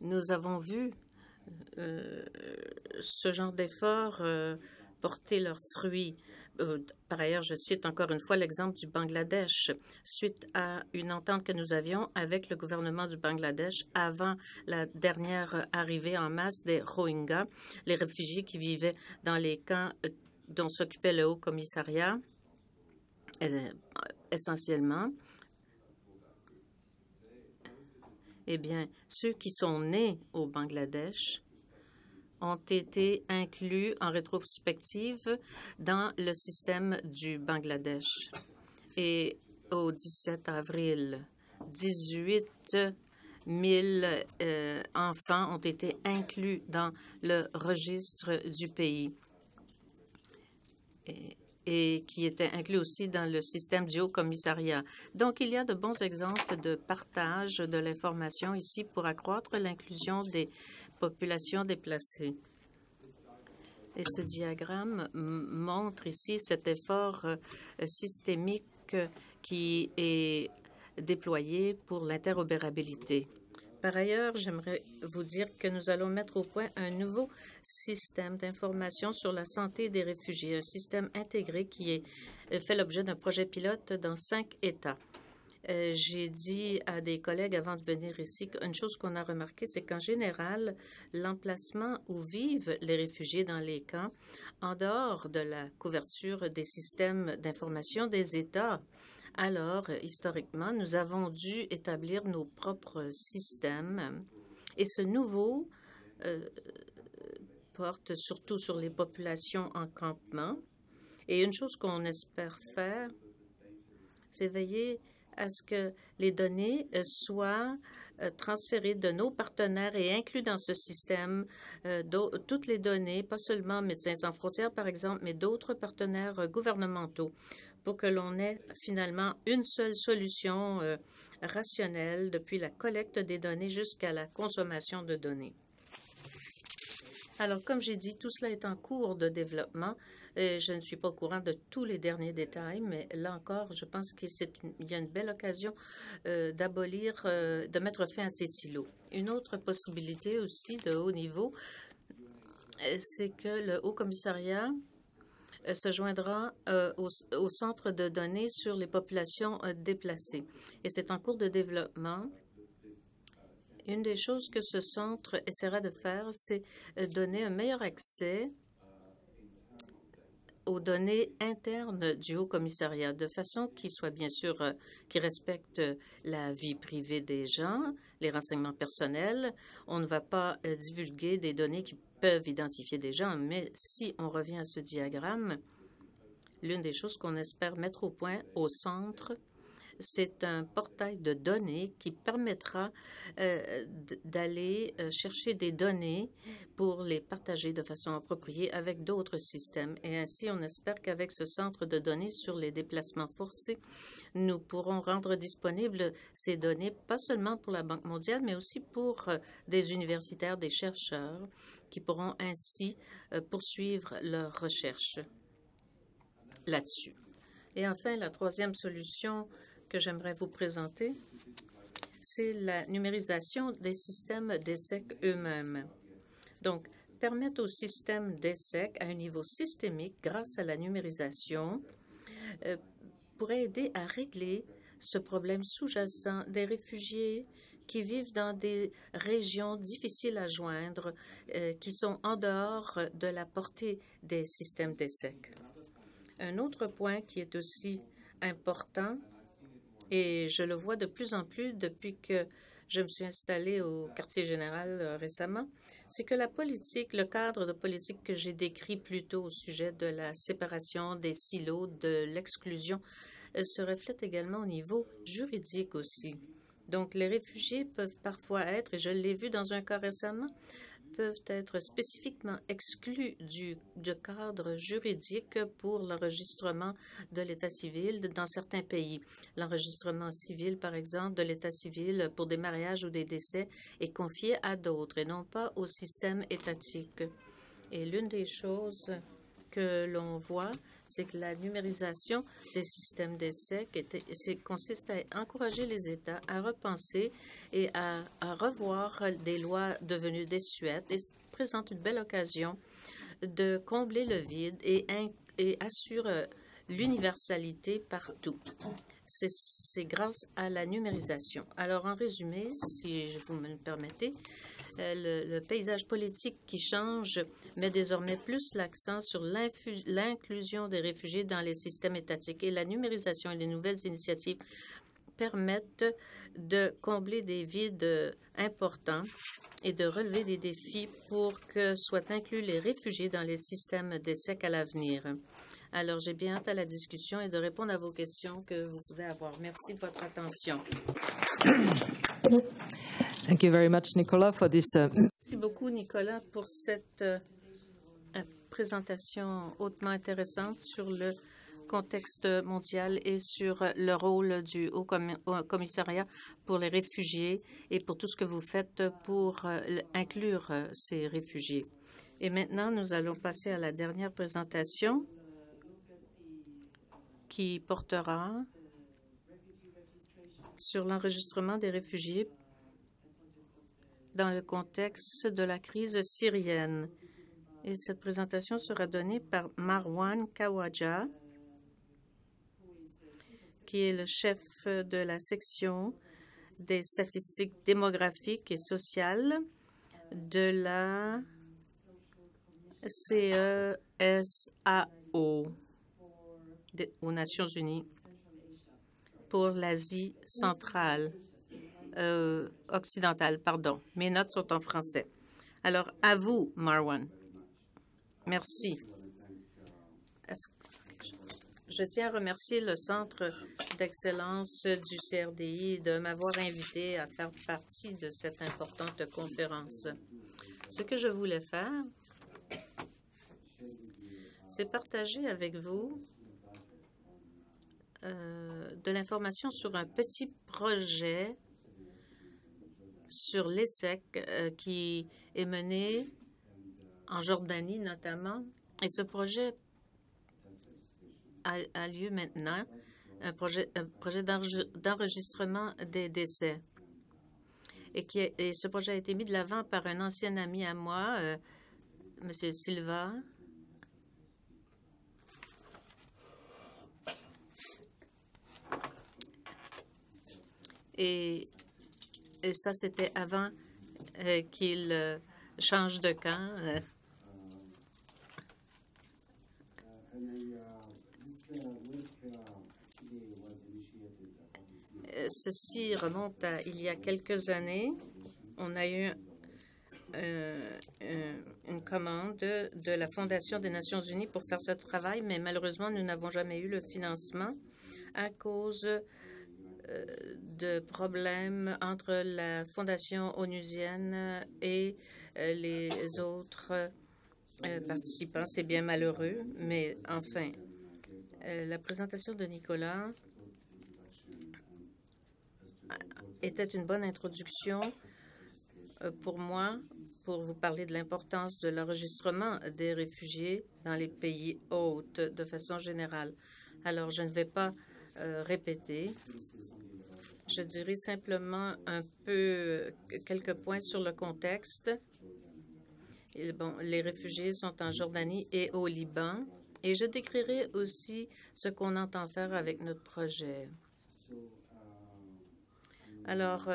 Nous avons vu ce genre d'efforts porter leurs fruits. Par ailleurs, je cite encore une fois l'exemple du Bangladesh. Suite à une entente que nous avions avec le gouvernement du Bangladesh avant la dernière arrivée en masse des Rohingyas, les réfugiés qui vivaient dans les camps dont s'occupait le Haut-Commissariat, essentiellement, eh bien, ceux qui sont nés au Bangladesh ont été inclus en rétrospective dans le système du Bangladesh. Et au 17 avril, 18 000 enfants ont été inclus dans le registre du pays et qui étaient inclus aussi dans le système du Haut-Commissariat. Donc, il y a de bons exemples de partage de l'information ici pour accroître l'inclusion des populations déplacées. Et ce diagramme montre ici cet effort systémique qui est déployé pour l'interopérabilité. Par ailleurs, j'aimerais vous dire que nous allons mettre au point un nouveau système d'information sur la santé des réfugiés, un système intégré qui fait l'objet d'un projet pilote dans 5 États. J'ai dit à des collègues avant de venir ici qu'une chose qu'on a remarqué, c'est qu'en général, l'emplacement où vivent les réfugiés dans les camps, en dehors de la couverture des systèmes d'information des États, alors, historiquement, nous avons dû établir nos propres systèmes et ce nouveau porte surtout sur les populations en campement. Et une chose qu'on espère faire, c'est veiller à ce que les données soient transférées de nos partenaires et inclus dans ce système toutes les données, pas seulement Médecins sans frontières, par exemple, mais d'autres partenaires gouvernementaux, pour que l'on ait finalement une seule solution rationnelle depuis la collecte des données jusqu'à la consommation de données. Alors, comme j'ai dit, tout cela est en cours de développement. Je ne suis pas au courant de tous les derniers détails, mais là encore, je pense qu'il y a une belle occasion de mettre fin à ces silos. Une autre possibilité aussi de haut niveau, c'est que le Haut Commissariat se joindra au centre de données sur les populations déplacées. Et c'est en cours de développement. Une des choses que ce centre essaiera de faire, c'est donner un meilleur accès aux données internes du Haut Commissariat, de façon qu'il soit bien sûr, qui respecte la vie privée des gens, les renseignements personnels. On ne va pas divulguer des données qui peuvent identifier des gens, mais si on revient à ce diagramme, l'une des choses qu'on espère mettre au point au centre, c'est un portail de données qui permettra d'aller chercher des données pour les partager de façon appropriée avec d'autres systèmes. Et ainsi, on espère qu'avec ce centre de données sur les déplacements forcés, nous pourrons rendre disponibles ces données, pas seulement pour la Banque mondiale, mais aussi pour des universitaires, des chercheurs, qui pourront ainsi poursuivre leurs recherches là-dessus. Et enfin, la troisième solution que j'aimerais vous présenter, c'est la numérisation des systèmes d'ESSEC eux-mêmes. Donc, permettre au système d'ESSEC à un niveau systémique, grâce à la numérisation, pourrait aider à régler ce problème sous-jacent des réfugiés qui vivent dans des régions difficiles à joindre, qui sont en dehors de la portée des systèmes d'ESSEC. Un autre point qui est aussi important, et je le vois de plus en plus depuis que je me suis installée au quartier général récemment, c'est que la politique, le cadre de politique que j'ai décrit plus tôt au sujet de la séparation des silos, de l'exclusion, se reflète également au niveau juridique aussi. Donc, les réfugiés peuvent parfois être, et je l'ai vu dans un cas récemment, peuvent être spécifiquement exclus du cadre juridique pour l'enregistrement de l'état civil dans certains pays. L'enregistrement civil, par exemple, de l'état civil pour des mariages ou des décès est confié à d'autres et non pas au système étatique. Et l'une des choses que l'on voit, c'est que la numérisation des systèmes d'essai consiste à encourager les États à repenser et à revoir des lois devenues désuètes et présente une belle occasion de combler le vide et assure l'universalité partout. C'est grâce à la numérisation. Alors, en résumé, si vous me le permettez, le paysage politique qui change met désormais plus l'accent sur l'inclusion des réfugiés dans les systèmes étatiques et la numérisation et les nouvelles initiatives permettent de combler des vides importants et de relever des défis pour que soient inclus les réfugiés dans les systèmes d'ESSEC à l'avenir. Alors, j'ai bien hâte à la discussion et de répondre à vos questions que vous pouvez avoir. Merci de votre attention. Thank you very much, Nicolas, for this. Merci beaucoup, Nicolas, pour cette présentation hautement intéressante sur le contexte mondial et sur le rôle du Haut Commissariat pour les réfugiés et pour tout ce que vous faites pour inclure ces réfugiés. Et maintenant, nous allons passer à la dernière présentation qui portera sur l'enregistrement des réfugiés dans le contexte de la crise syrienne. Et cette présentation sera donnée par Marwan Khawaja, qui est le chef de la section des statistiques démographiques et sociales de la CESAO aux Nations Unies pour l'Asie centrale, occidentale, pardon. Mes notes sont en français. Alors, à vous, Marwan. Merci. Je tiens à remercier le Centre d'excellence du CRDI de m'avoir invité à faire partie de cette importante conférence. Ce que je voulais faire, c'est partager avec vous de l'information sur un petit projet sur l'ESSEC qui est mené en Jordanie notamment. Et ce projet a lieu maintenant, un projet d'enregistrement des décès. Et ce projet a été mis de l'avant par un ancien ami à moi, M. Silva. Et ça, c'était avant qu'il change de camp. Ceci remonte à il y a quelques années. On a eu une commande de la Fondation des Nations Unies pour faire ce travail, mais malheureusement, nous n'avons jamais eu le financement à cause de problèmes entre la Fondation onusienne et les autres participants. C'est bien malheureux, mais enfin, la présentation de Nicolas était une bonne introduction pour moi, pour vous parler de l'importance de l'enregistrement des réfugiés dans les pays hôtes de façon générale. Alors, je ne vais pas répéter. Je dirai simplement quelques points sur le contexte. Et, bon, les réfugiés sont en Jordanie et au Liban. Et je décrirai aussi ce qu'on entend faire avec notre projet. Alors,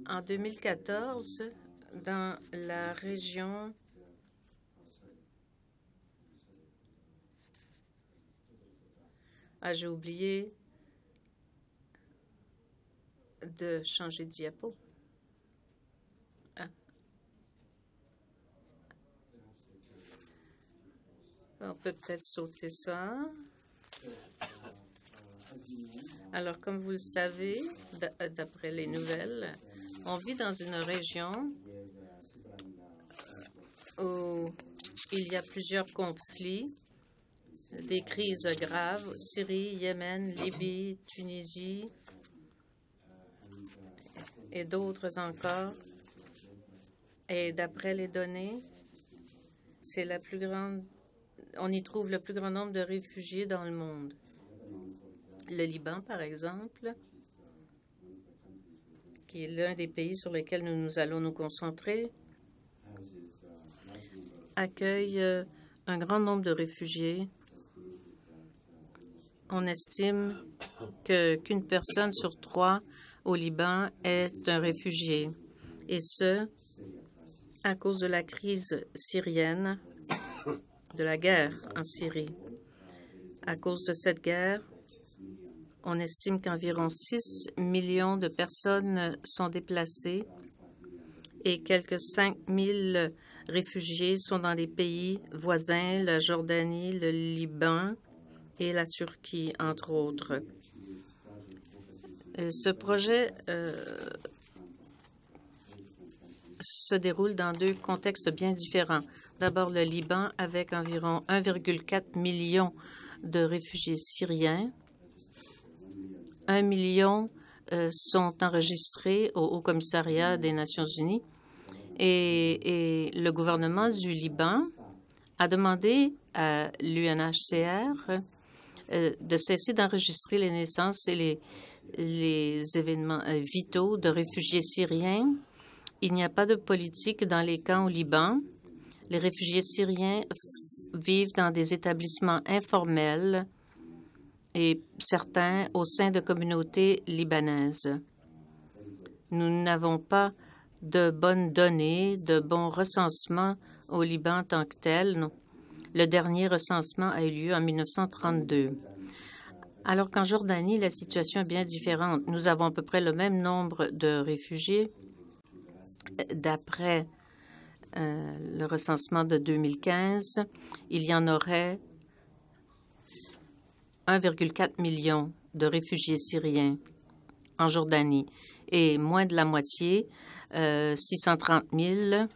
en 2014, dans la région j'ai oublié de changer de diapo. On peut peut-être sauter ça. Alors, comme vous le savez, d'après les nouvelles, on vit dans une région où il y a plusieurs conflits, des crises graves, Syrie, Yémen, Libye, Tunisie et d'autres encore. Et d'après les données, c'est la plus grande, on y trouve le plus grand nombre de réfugiés dans le monde. Le Liban, par exemple, qui est l'un des pays sur lesquels nous allons nous concentrer, accueille un grand nombre de réfugiés. On estime qu'une personne sur 3 au Liban est un réfugié, et ce, à cause de la crise syrienne, de la guerre en Syrie. À cause de cette guerre, on estime qu'environ 6 millions de personnes sont déplacées et quelques 5 000 réfugiés sont dans les pays voisins, la Jordanie, le Liban et la Turquie, entre autres. Ce projet se déroule dans 2 contextes bien différents. D'abord, le Liban, avec environ 1,4 million de réfugiés syriens. 1 million sont enregistrés au Haut-Commissariat des Nations Unies Et le gouvernement du Liban a demandé à l'UNHCR de cesser d'enregistrer les naissances et les événements vitaux de réfugiés syriens. Il n'y a pas de politique dans les camps au Liban. Les réfugiés syriens vivent dans des établissements informels et certains au sein de communautés libanaises. Nous n'avons pas de bonnes données, de bons recensements au Liban en tant que tel. Non. Le dernier recensement a eu lieu en 1932. Alors qu'en Jordanie, la situation est bien différente. Nous avons à peu près le même nombre de réfugiés. D'après le recensement de 2015, il y en aurait 1,4 million de réfugiés syriens en Jordanie et moins de la moitié, 630 000,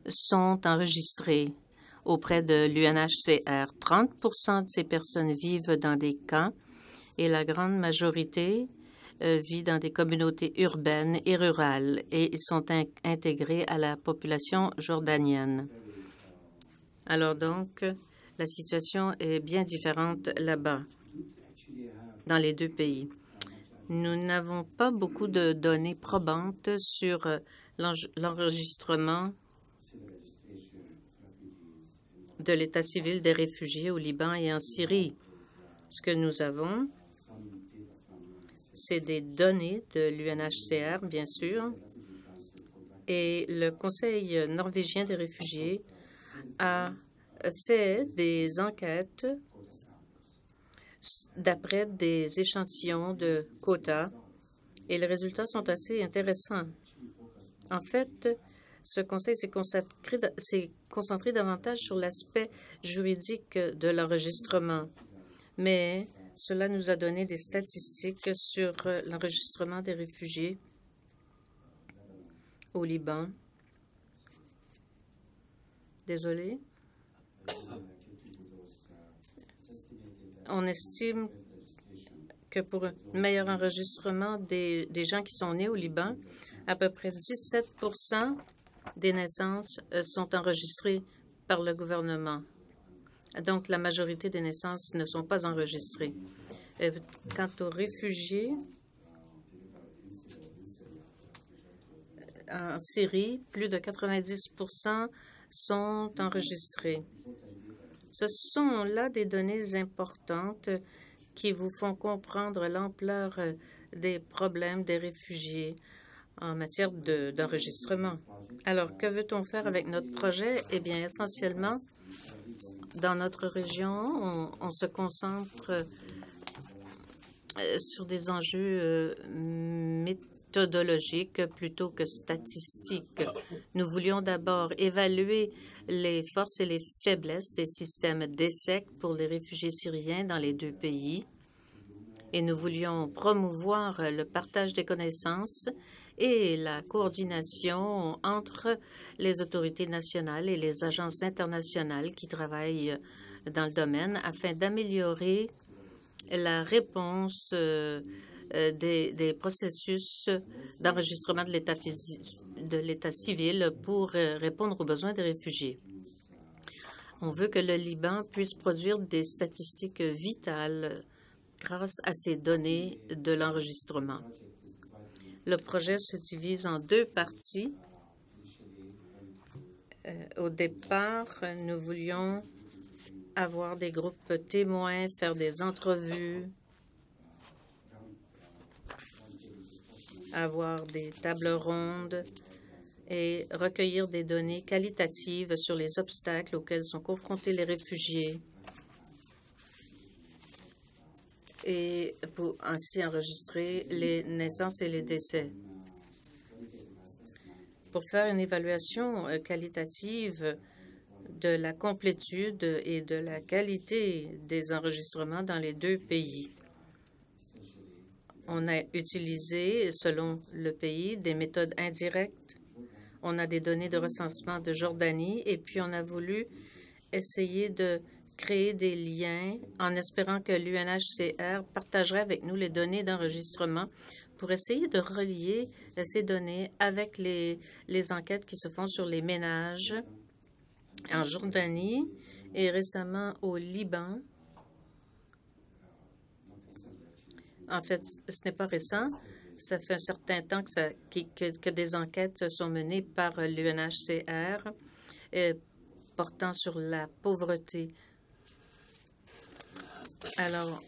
sont enregistrés auprès de l'UNHCR. 30% de ces personnes vivent dans des camps et la grande majorité vit dans des communautés urbaines et rurales et ils sont intégrés à la population jordanienne. Alors donc, la situation est bien différente là-bas, dans les deux pays. Nous n'avons pas beaucoup de données probantes sur l'enregistrement de l'état civil des réfugiés au Liban et en Syrie. Ce que nous avons, c'est des données de l'UNHCR, bien sûr, et le Conseil norvégien des réfugiés a fait des enquêtes d'après des échantillons de quotas et les résultats sont assez intéressants. En fait, ce conseil s'est concentré davantage sur l'aspect juridique de l'enregistrement, mais cela nous a donné des statistiques sur l'enregistrement des réfugiés au Liban. Désolé. On estime que pour un meilleur enregistrement des gens qui sont nés au Liban, à peu près 17% des naissances sont enregistrées par le gouvernement. Donc, la majorité des naissances ne sont pas enregistrées. Quant aux réfugiés, en Syrie, plus de 90% sont enregistrés. Ce sont là des données importantes qui vous font comprendre l'ampleur des problèmes des réfugiés en matière d'enregistrement. Alors, que veut-on faire avec notre projet? Eh bien, essentiellement, dans notre région, on se concentre sur des enjeux méthodologiques plutôt que statistiques. Nous voulions d'abord évaluer les forces et les faiblesses des systèmes d'ESSEC pour les réfugiés syriens dans les deux pays. Et nous voulions promouvoir le partage des connaissances et la coordination entre les autorités nationales et les agences internationales qui travaillent dans le domaine afin d'améliorer la réponse des processus d'enregistrement de l'état civil pour répondre aux besoins des réfugiés. On veut que le Liban puisse produire des statistiques vitales grâce à ces données de l'enregistrement. Le projet se divise en deux parties. Au départ, nous voulions avoir des groupes témoins, faire des entrevues, avoir des tables rondes et recueillir des données qualitatives sur les obstacles auxquels sont confrontés les réfugiés et pour ainsi enregistrer les naissances et les décès. Pour faire une évaluation qualitative de la complétude et de la qualité des enregistrements dans les deux pays. On a utilisé, selon le pays, des méthodes indirectes. On a des données de recensement de Jordanie et puis on a voulu essayer de créé des liens en espérant que l'UNHCR partagerait avec nous les données d'enregistrement pour essayer de relier ces données avec les enquêtes qui se font sur les ménages en Jordanie et récemment au Liban. En fait, ce n'est pas récent. Ça fait un certain temps que des enquêtes sont menées par l'UNHCR portant sur la pauvreté. Alors,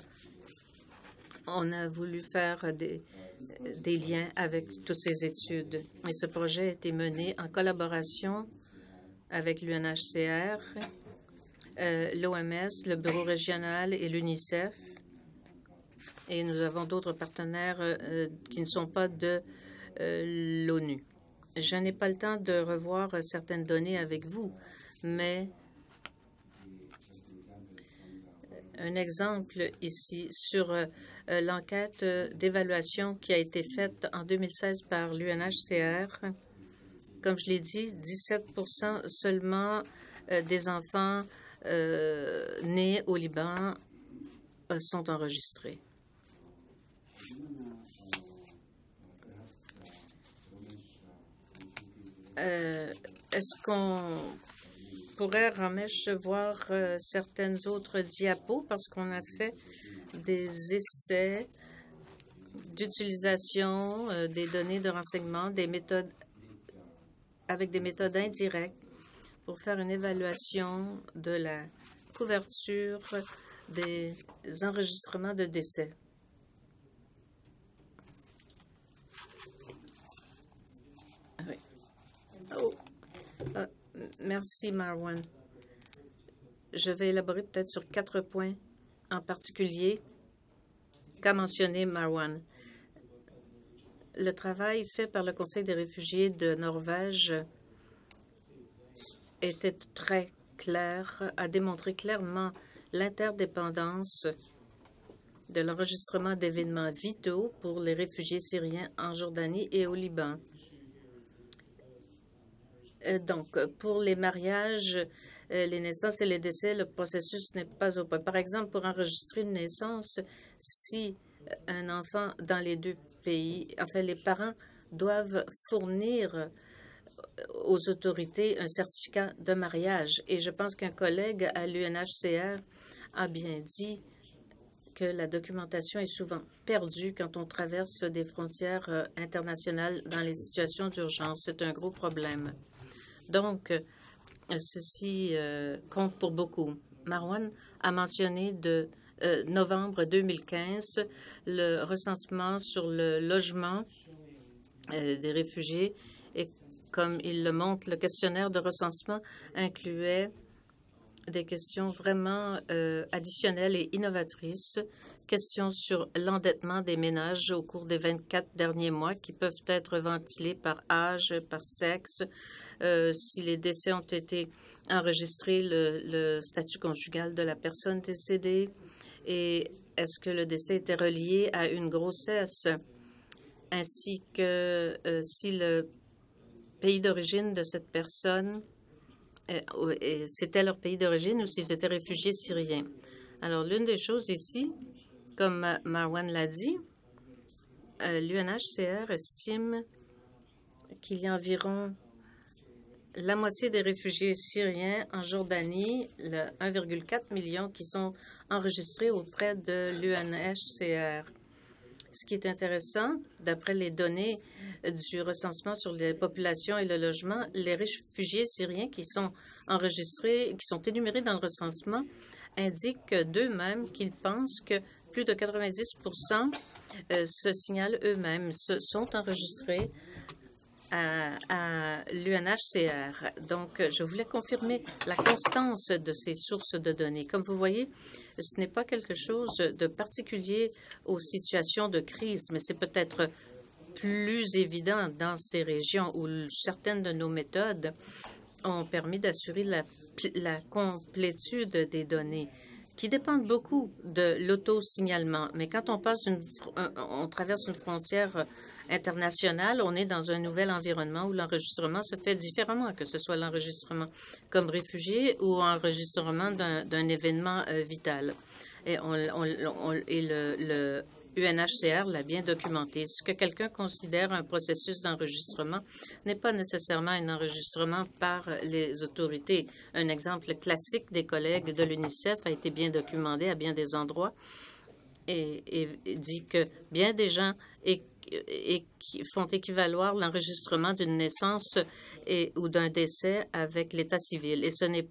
on a voulu faire des liens avec toutes ces études. Et ce projet a été mené en collaboration avec l'UNHCR, l'OMS, le Bureau régional et l'UNICEF. Et nous avons d'autres partenaires qui ne sont pas de l'ONU. Je n'ai pas le temps de revoir certaines données avec vous, mais un exemple ici sur l'enquête d'évaluation qui a été faite en 2016 par l'UNHCR. Comme je l'ai dit, 17% seulement des enfants nés au Liban sont enregistrés. Est-ce qu'on pourrait, Ramesh, voir certaines autres diapos parce qu'on a fait des essais d'utilisation des données de renseignement, des méthodes avec des méthodes indirectes pour faire une évaluation de la couverture des enregistrements de décès. Oui. Oh. Merci, Marwan. Je vais élaborer peut-être sur 4 points en particulier qu'a mentionné Marwan. Le travail fait par le Conseil des réfugiés de Norvège était très clair, a démontré clairement l'interdépendance de l'enregistrement d'événements vitaux pour les réfugiés syriens en Jordanie et au Liban. Donc, pour les mariages, les naissances et les décès, le processus n'est pas au point. Par exemple, pour enregistrer une naissance, si un enfant dans les 2 pays, enfin, les parents doivent fournir aux autorités un certificat de mariage. Et je pense qu'un collègue à l'UNHCR a bien dit que la documentation est souvent perdue quand on traverse des frontières internationales dans les situations d'urgence. C'est un gros problème. Donc, ceci compte pour beaucoup. Marwan a mentionné de novembre 2015 le recensement sur le logement des réfugiés et comme il le montre, le questionnaire de recensement incluait des questions vraiment additionnelles et innovatrices, questions sur l'endettement des ménages au cours des 24 derniers mois qui peuvent être ventilés par âge, par sexe, si les décès ont été enregistrés, le statut conjugal de la personne décédée et est-ce que le décès était relié à une grossesse, ainsi que si le pays d'origine de cette personne, c'était leur pays d'origine ou s'ils étaient réfugiés syriens. Alors, l'une des choses ici, comme Marwan l'a dit, l'UNHCR estime qu'il y a environ la moitié des réfugiés syriens en Jordanie, le 1,4 million qui sont enregistrés auprès de l'UNHCR. Ce qui est intéressant, d'après les données du recensement sur les populations et le logement, les réfugiés syriens qui sont enregistrés, qui sont énumérés dans le recensement, indiquent d'eux-mêmes qu'ils pensent que plus de 90% se signalent eux-mêmes, sont enregistrés à l'UNHCR. Donc, je voulais confirmer la constance de ces sources de données. Comme vous voyez, ce n'est pas quelque chose de particulier aux situations de crise, mais c'est peut-être plus évident dans ces régions où certaines de nos méthodes ont permis d'assurer la complétude des données qui dépendent beaucoup de l'auto-signalement. Mais quand on traverse une frontière internationale, on est dans un nouvel environnement où l'enregistrement se fait différemment, que ce soit l'enregistrement comme réfugié ou enregistrement d'un événement vital. Et le UNHCR l'a bien documenté. Ce que quelqu'un considère un processus d'enregistrement n'est pas nécessairement un enregistrement par les autorités. Un exemple classique des collègues de l'UNICEF a été bien documenté à bien des endroits et dit que bien des gens font équivaloir l'enregistrement d'une naissance ou d'un décès avec l'état civil. Et ce n'est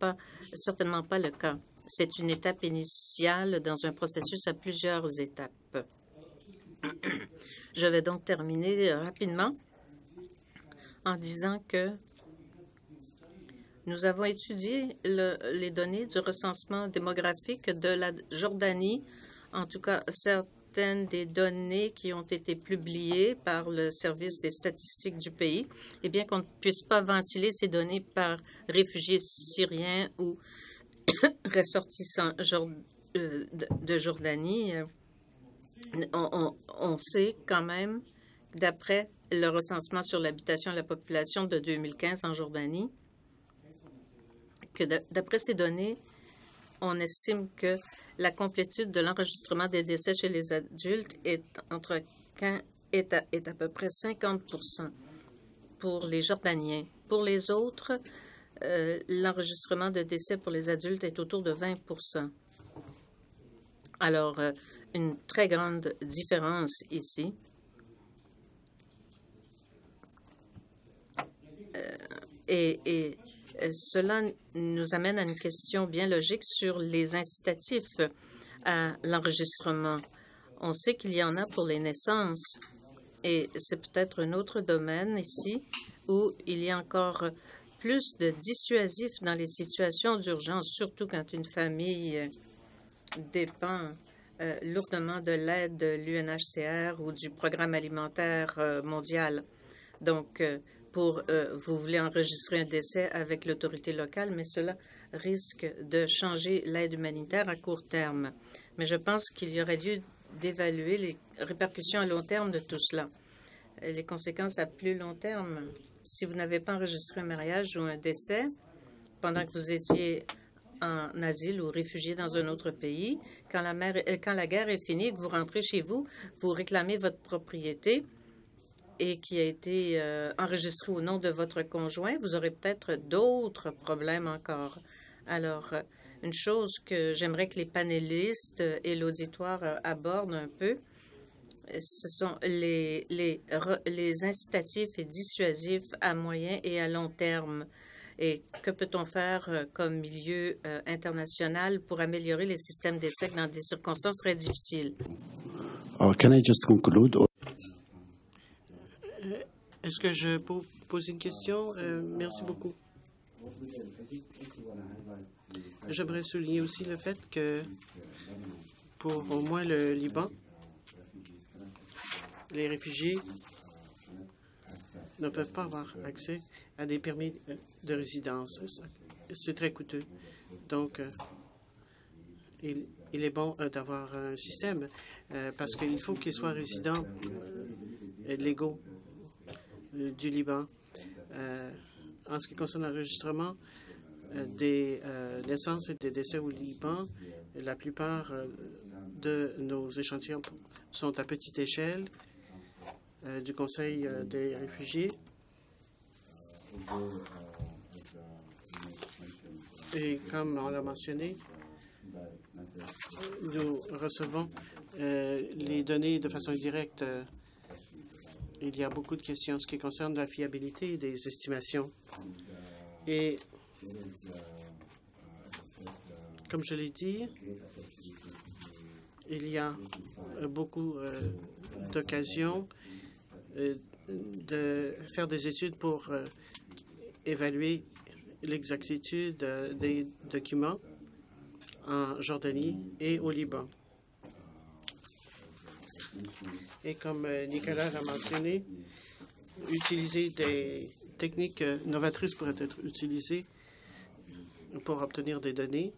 certainement pas le cas. C'est une étape initiale dans un processus à plusieurs étapes. Je vais donc terminer rapidement en disant que nous avons étudié les données du recensement démographique de la Jordanie, en tout cas certaines des données qui ont été publiées par le service des statistiques du pays. Et bien qu'on ne puisse pas ventiler ces données par réfugiés syriens ou ressortissants de Jordanie, on sait quand même, d'après le recensement sur l'habitation et la population de 2015 en Jordanie, que d'après ces données, on estime que la complétude de l'enregistrement des décès chez les adultes est à peu près 50% pour les Jordaniens. Pour les autres, l'enregistrement de décès pour les adultes est autour de 20%. Alors, une très grande différence ici. Et cela nous amène à une question bien logique sur les incitatifs à l'enregistrement. On sait qu'il y en a pour les naissances et c'est peut-être un autre domaine ici où il y a encore plus de dissuasif dans les situations d'urgence, surtout quand une famille dépend lourdement de l'aide de l'UNHCR ou du Programme alimentaire mondial. Donc, vous voulez enregistrer un décès avec l'autorité locale, mais cela risque de changer l'aide humanitaire à court terme. Mais je pense qu'il y aurait lieu d'évaluer les répercussions à long terme de tout cela. Les conséquences à plus long terme, si vous n'avez pas enregistré un mariage ou un décès pendant que vous étiez en asile ou réfugié dans un autre pays, quand la guerre est finie et que vous rentrez chez vous, vous réclamez votre propriété et qui a été enregistrée au nom de votre conjoint, vous aurez peut-être d'autres problèmes encore. Alors, une chose que j'aimerais que les panélistes et l'auditoire abordent un peu, ce sont les incitatifs et dissuasifs à moyen et à long terme. Et que peut-on faire comme milieu international pour améliorer les systèmes d'essai dans des circonstances très difficiles? Can I just conclude? Est-ce que je peux poser une question? Merci beaucoup. J'aimerais souligner aussi le fait que pour au moins le Liban, les réfugiés ne peuvent pas avoir accès à des permis de résidence. C'est très coûteux. Donc, il est bon d'avoir un système parce qu'il faut qu'ils soient résidents légaux du Liban. En ce qui concerne l'enregistrement des naissances et des décès au Liban, la plupart de nos échantillons sont à petite échelle du Conseil des réfugiés. Et comme on l'a mentionné, nous recevons les données de façon indirecte. Il y a beaucoup de questions en ce qui concerne la fiabilité des estimations. Et comme je l'ai dit, il y a beaucoup d'occasions de faire des études pour évaluer l'exactitude des documents en Jordanie et au Liban. Et comme Nicolas l'a mentionné, utiliser des techniques novatrices pourraient être utilisées pour obtenir des données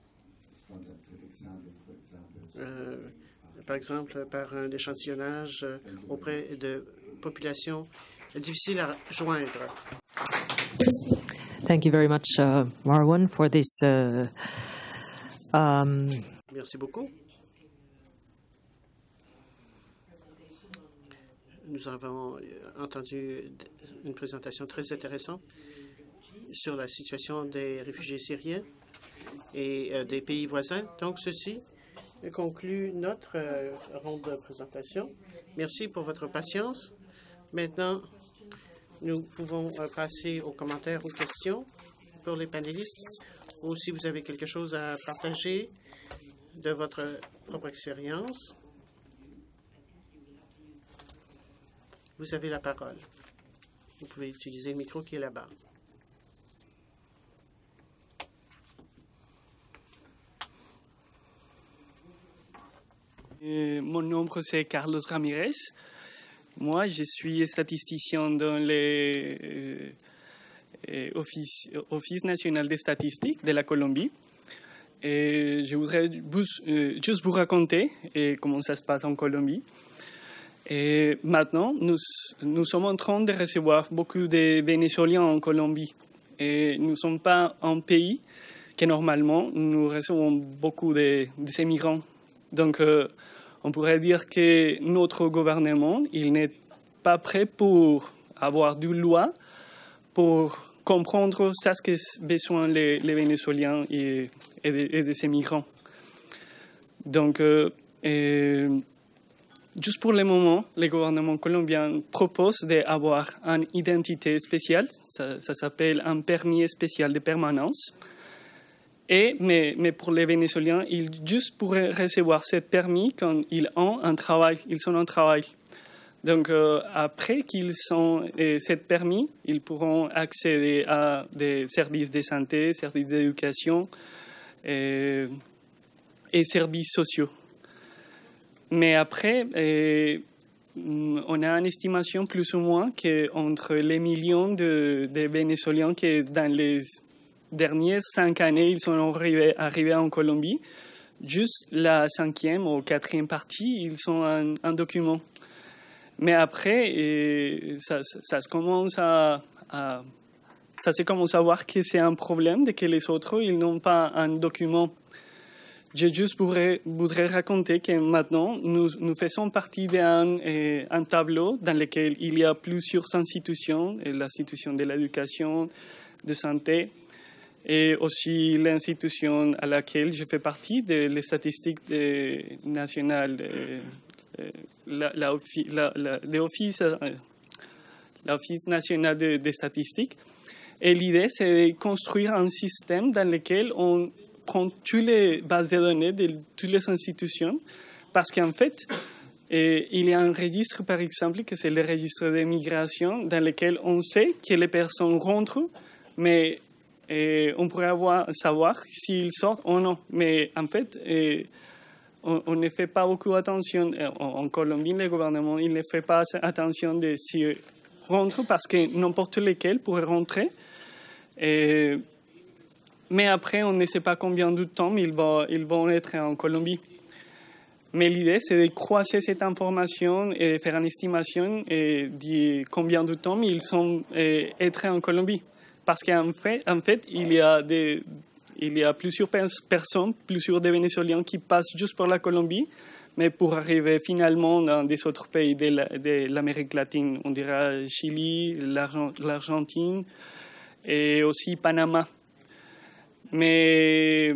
par exemple par un échantillonnage auprès de populations difficiles à joindre. Thank you very much, Marwan, for this. Merci beaucoup. Nous avons entendu une présentation très intéressante sur la situation des réfugiés syriens et des pays voisins. Donc, ceci conclut notre ronde de présentation. Merci pour votre patience. Maintenant, nous pouvons passer aux commentaires, aux questions pour les panélistes. Ou si vous avez quelque chose à partager de votre propre expérience, vous avez la parole. Vous pouvez utiliser le micro qui est là-bas. Mon nom, c'est Carlos Ramirez. Moi, je suis statisticien dans l'Office national des statistiques de la Colombie. Et je voudrais juste vous raconter comment ça se passe en Colombie. Et maintenant, nous sommes en train de recevoir beaucoup de Vénézuéliens en Colombie. Et nous ne sommes pas un pays que normalement nous recevons beaucoup des immigrants. Donc, on pourrait dire que notre gouvernement, il n'est pas prêt pour avoir une loi pour comprendre ce que besoin les Vénézuéliens et des immigrants. Donc, juste pour le moment, le gouvernement colombien propose d'avoir une identité spéciale. Ça s'appelle un permis spécial de permanence. Mais pour les Vénézuéliens, ils juste pourraient recevoir ce permis quand ils ont un travail, ils sont en travail. Donc, après qu'ils ont ce permis, ils pourront accéder à des services de santé, services d'éducation et services sociaux. Mais après, on a une estimation plus ou moins qu'entre les millions de Vénézuéliens qui, dans les dernières 5 années, ils sont arrivés en Colombie, juste la 5e ou 4e partie, ils sont un document. Mais après, ça se commence à voir que c'est un problème de que les autres, ils n'ont pas un document. Je juste voudrais raconter que maintenant, nous faisons partie d'un tableau dans lequel il y a plusieurs institutions, l'institution de l'éducation, de santé, et aussi l'institution à laquelle je fais partie, les statistiques nationales, l'Office national des statistiques. Et l'idée, c'est de construire un système dans lequel on prend toutes les bases de données de toutes les institutions, parce qu'en fait, il y a un registre, par exemple, que c'est le registre de migration, dans lequel on sait que les personnes rentrent, mais on pourrait savoir s'ils sortent ou non. Mais en fait, on ne fait pas beaucoup attention. En Colombie, le gouvernement il ne fait pas attention de s'ils rentrent, parce que n'importe lequel pourrait rentrer. Mais après, on ne sait pas combien de temps ils vont être en Colombie. Mais l'idée, c'est de croiser cette information et faire une estimation de combien de temps ils sont être en Colombie. Parce qu'en fait, il y a plusieurs personnes, plusieurs des Vénézuéliens qui passent juste par la Colombie, mais pour arriver finalement dans des autres pays de l'Amérique latine. On dirait Chili, l'Argentine et aussi Panama. Mais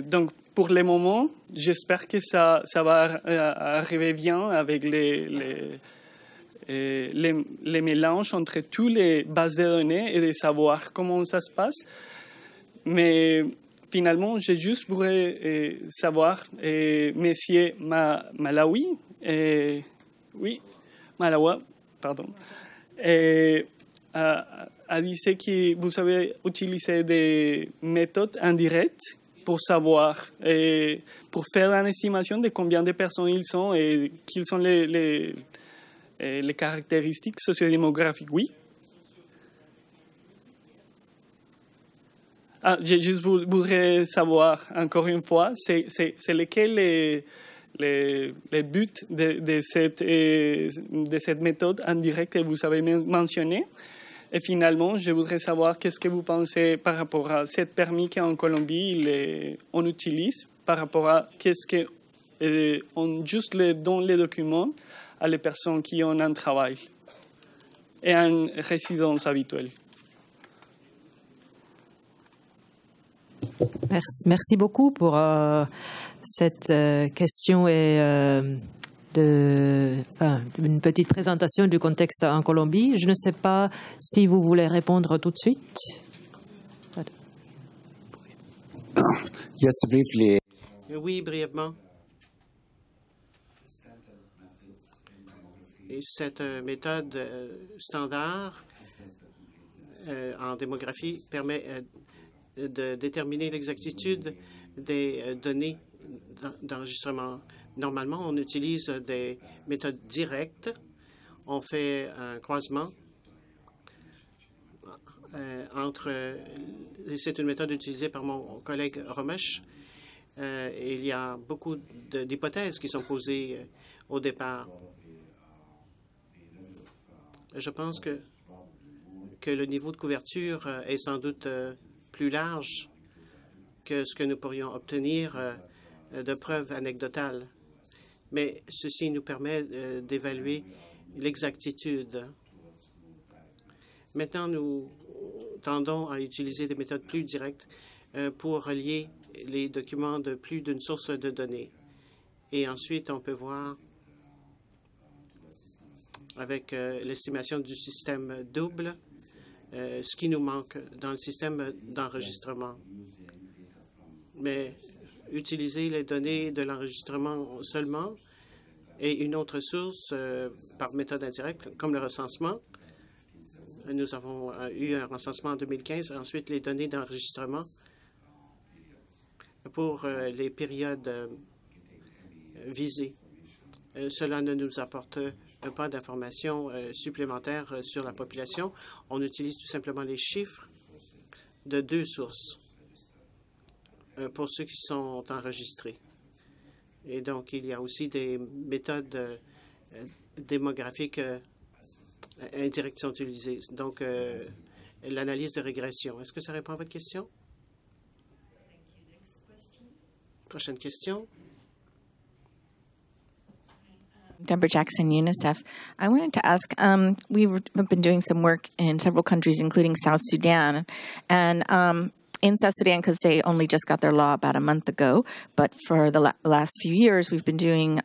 donc, pour le moment, j'espère que ça va arriver bien avec les mélanges entre toutes les bases de données et de savoir comment ça se passe. Mais finalement, je juste voudrais savoir, Monsieur Malawi, a dit que vous avez utilisé des méthodes indirectes pour savoir, pour faire une estimation de combien de personnes ils sont et quelles sont les caractéristiques sociodémographiques. Oui. Je voudrais savoir, encore une fois, c'est lesquels les buts de cette méthode indirecte que vous avez mentionnée. Et finalement, je voudrais savoir qu'est-ce que vous pensez par rapport à cette permis qu'en Colombie, on utilise, par rapport à qu'est-ce qu'on juste donne les documents à les personnes qui ont un travail et une résidence habituelle. Merci beaucoup pour cette question et une petite présentation du contexte en Colombie. Je ne sais pas si vous voulez répondre tout de suite. Yes, briefly. Oui, brièvement. Et cette méthode standard en démographie permet de déterminer l'exactitude des données d'enregistrement. Normalement, on utilise des méthodes directes. On fait un croisement c'est une méthode utilisée par mon collègue Romesh. Il y a beaucoup d'hypothèses qui sont posées au départ. Je pense que le niveau de couverture est sans doute plus large que ce que nous pourrions obtenir de preuves anecdotales. Mais ceci nous permet d'évaluer l'exactitude. Maintenant, nous tendons à utiliser des méthodes plus directes pour relier les documents de plus d'une source de données. Et ensuite, on peut voir avec l'estimation du système double ce qui nous manque dans le système d'enregistrement. Mais utiliser les données de l'enregistrement seulement et une autre source par méthode indirecte, comme le recensement. Nous avons eu un recensement en 2015, ensuite les données d'enregistrement pour les périodes visées. Cela ne nous apporte pas d'informations supplémentaires sur la population. On utilise tout simplement les chiffres de deux sources pour ceux qui sont enregistrés. Et donc, il y a aussi des méthodes démographiques indirectes qui sont utilisées. Donc, l'analyse de régression. Est-ce que ça répond à votre question? Prochaine question. Deborah Jackson, UNICEF. I wanted to ask, we've been doing some work in several countries, including South Sudan. And in South Sudan, because they only just got their law about a month ago, but for the last few years, we've been doing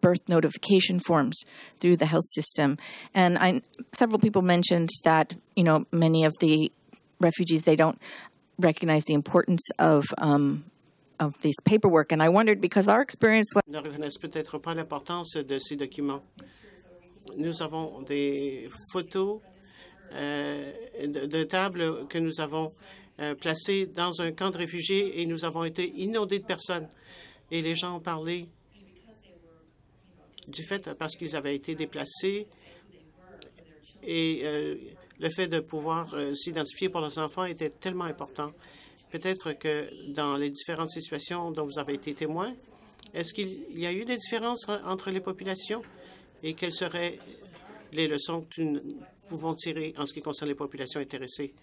birth notification forms through the health system. And several people mentioned that, many of the refugees, they don't recognize the importance of this paperwork. And I wondered, because our experience... Ne reconnaissent peut-être pas l'importance de ces documents. Nous avons des photos de tables que nous avons placées dans un camp de réfugiés et nous avons été inondés de personnes. Et les gens ont parlé du fait parce qu'ils avaient été déplacés et le fait de pouvoir s'identifier pour leurs enfants était tellement important. Peut-être que dans les différentes situations dont vous avez été témoin, est-ce qu'il y a eu des différences entre les populations et quelles seraient les leçons que nous pouvons tirer en ce qui concerne les populations intéressées?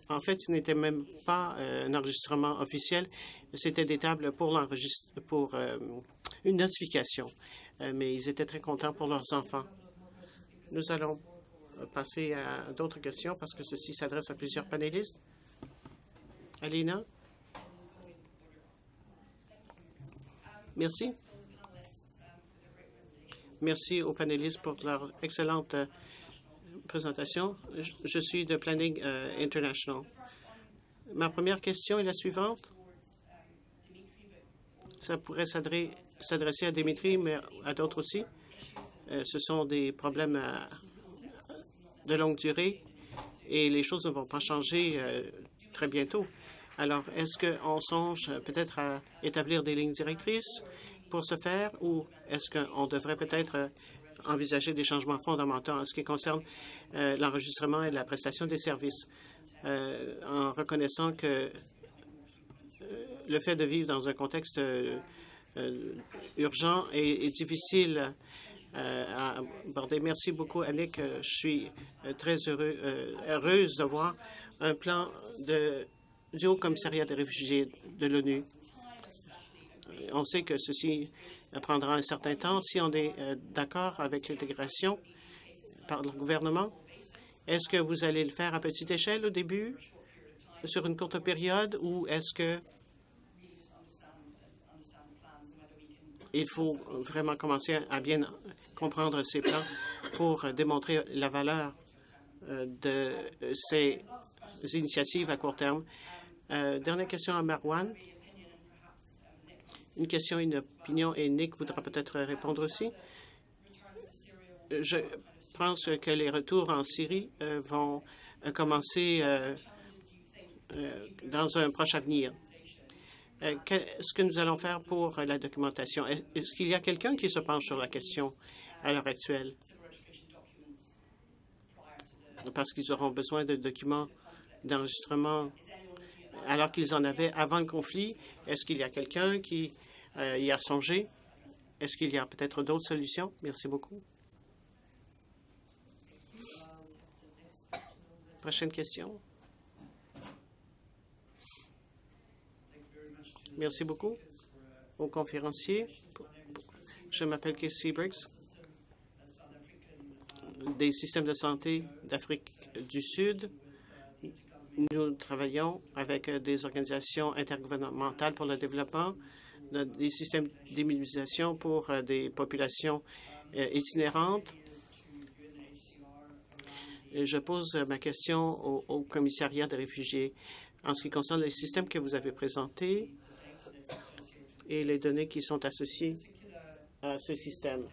En fait, ce n'était même pas un enregistrement officiel, c'était des tables pour une notification, mais ils étaient très contents pour leurs enfants. Nous allons passer à d'autres questions parce que ceci s'adresse à plusieurs panélistes. Alina? Merci. Merci aux panélistes pour leur excellente présentation. Je suis de Planning International. Ma première question est la suivante. Ça pourrait s'adresser à Dimitri, mais à d'autres aussi. Ce sont des problèmes de longue durée et les choses ne vont pas changer très bientôt. Alors, est-ce qu'on songe peut-être à établir des lignes directrices pour ce faire ou est-ce qu'on devrait peut-être envisager des changements fondamentaux en ce qui concerne l'enregistrement et la prestation des services, en reconnaissant que le fait de vivre dans un contexte urgent est difficile à aborder. Merci beaucoup, Annick. Je suis très heureuse de voir un plan du Haut Commissariat des réfugiés de l'ONU. On sait que ceci prendra un certain temps. Si on est d'accord avec l'intégration par le gouvernement, est-ce que vous allez le faire à petite échelle au début, sur une courte période, ou est-ce que il faut vraiment commencer à bien comprendre ces plans pour démontrer la valeur de ces initiatives à court terme? Dernière question à Marwan. Une question, une opinion, et Nick voudra peut-être répondre aussi. Je pense que les retours en Syrie vont commencer dans un proche avenir. Qu'est-ce que nous allons faire pour la documentation? Est-ce qu'il y a quelqu'un qui se penche sur la question à l'heure actuelle? Parce qu'ils auront besoin de documents d'enregistrement alors qu'ils en avaient avant le conflit. Est-ce qu'il y a quelqu'un qui y a songé? Est-ce qu'il y a peut-être d'autres solutions? Merci beaucoup. Prochaine question. Merci beaucoup aux conférenciers. Je m'appelle Casey Briggs, des systèmes de santé d'Afrique du Sud. Nous travaillons avec des organisations intergouvernementales pour le développement, des systèmes d'immunisation pour des populations itinérantes. Et je pose ma question au commissariat des réfugiés. En ce qui concerne les systèmes que vous avez présentés et les données qui sont associées à ce système,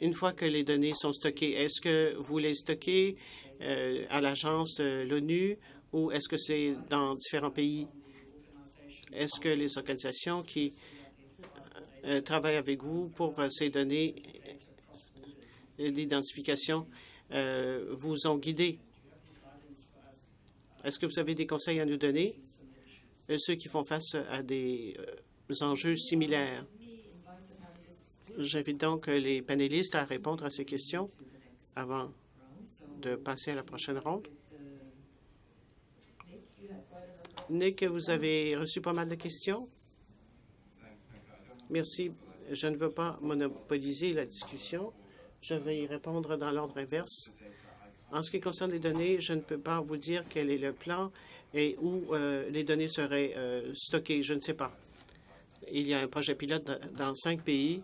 une fois que les données sont stockées, est-ce que vous les stockez à l'agence de l'ONU ou est-ce que c'est dans différents pays? Est-ce que les organisations qui travaillent avec vous pour ces données d'identification vous ont guidé? Est-ce que vous avez des conseils à nous donner, ceux qui font face à des enjeux similaires? J'invite donc les panélistes à répondre à ces questions avant de passer à la prochaine ronde. Nick, vous avez reçu pas mal de questions. Merci. Je ne veux pas monopoliser la discussion. Je vais y répondre dans l'ordre inverse. En ce qui concerne les données, je ne peux pas vous dire quel est le plan et où les données seraient stockées. Je ne sais pas. Il y a un projet pilote dans 5 pays.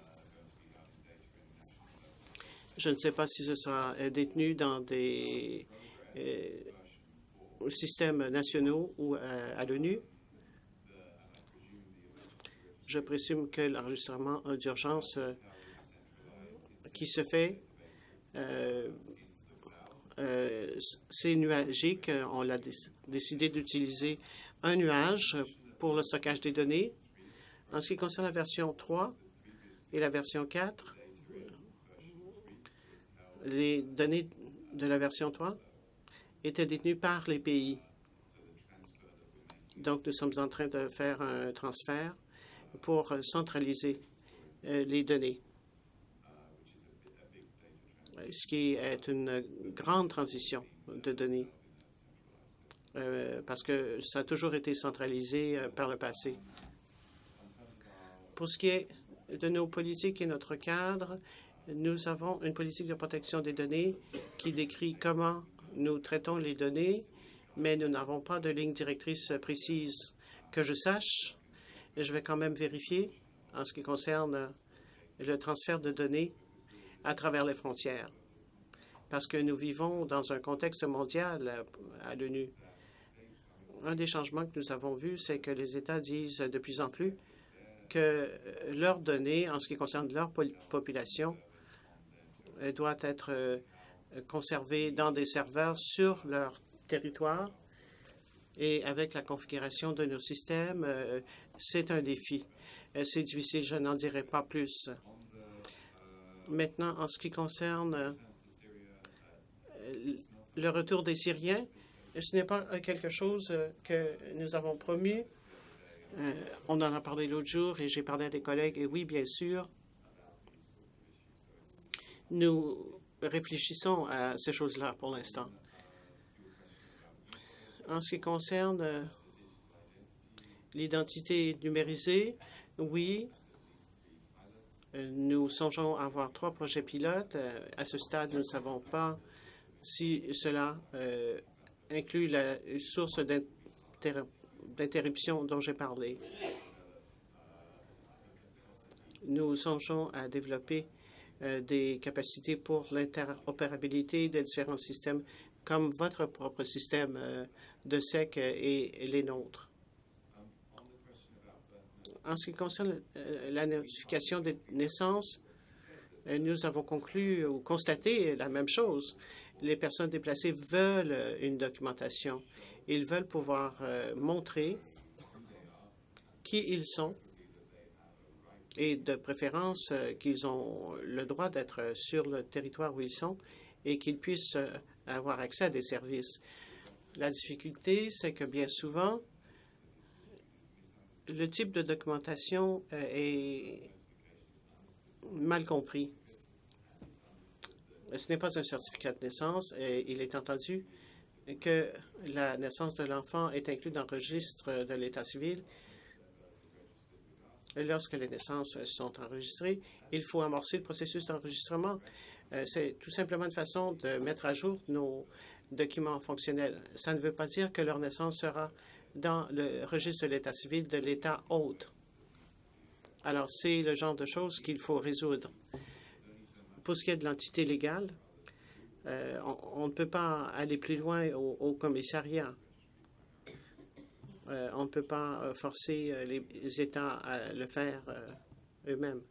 Je ne sais pas si ce sera détenu dans des systèmes nationaux ou à l'ONU. Je présume que l'enregistrement d'urgence qui se fait, c'est nuagique. On a décidé d'utiliser un nuage pour le stockage des données. En ce qui concerne la version 3 et la version 4, les données de la version 3 étaient détenues par les pays. Donc, nous sommes en train de faire un transfert pour centraliser les données, ce qui est une grande transition de données, parce que ça a toujours été centralisé par le passé. Pour ce qui est de nos politiques et notre cadre, nous avons une politique de protection des données qui décrit comment nous traitons les données, mais nous n'avons pas de ligne directrice précise que je sache. Je vais quand même vérifier en ce qui concerne le transfert de données à travers les frontières, parce que nous vivons dans un contexte mondial à l'ONU. Un des changements que nous avons vus, c'est que les États disent de plus en plus que leurs données, en ce qui concerne leur population, doivent être conservées dans des serveurs sur leur territoire. Et avec la configuration de nos systèmes, c'est un défi. C'est difficile, je n'en dirai pas plus. Maintenant, en ce qui concerne le retour des Syriens, ce n'est pas quelque chose que nous avons promu. On en a parlé l'autre jour et j'ai parlé à des collègues. Et oui, bien sûr, nous réfléchissons à ces choses-là pour l'instant. En ce qui concerne l'identité numérisée, oui, nous songeons à avoir 3 projets pilotes. À ce stade, nous ne savons pas si cela inclut la source d'interruption dont j'ai parlé. Nous songeons à développer des capacités pour l'interopérabilité des différents systèmes, comme votre propre système de SEC et les nôtres. En ce qui concerne la notification des naissances, nous avons conclu ou constaté la même chose. Les personnes déplacées veulent une documentation. Ils veulent pouvoir montrer qui ils sont et de préférence qu'ils ont le droit d'être sur le territoire où ils sont et qu'ils puissent avoir accès à des services. La difficulté, c'est que bien souvent, le type de documentation est mal compris. Ce n'est pas un certificat de naissance et il est entendu que la naissance de l'enfant est inclue dans le registre de l'État civil. Lorsque les naissances sont enregistrées, il faut amorcer le processus d'enregistrement. C'est tout simplement une façon de mettre à jour nos documents fonctionnels. Ça ne veut pas dire que leur naissance sera dans le registre de l'État civil de l'État hôte. Alors, c'est le genre de choses qu'il faut résoudre. Pour ce qui est de l'entité légale, on ne peut pas aller plus loin au commissariat. On ne peut pas forcer les États à le faire eux-mêmes.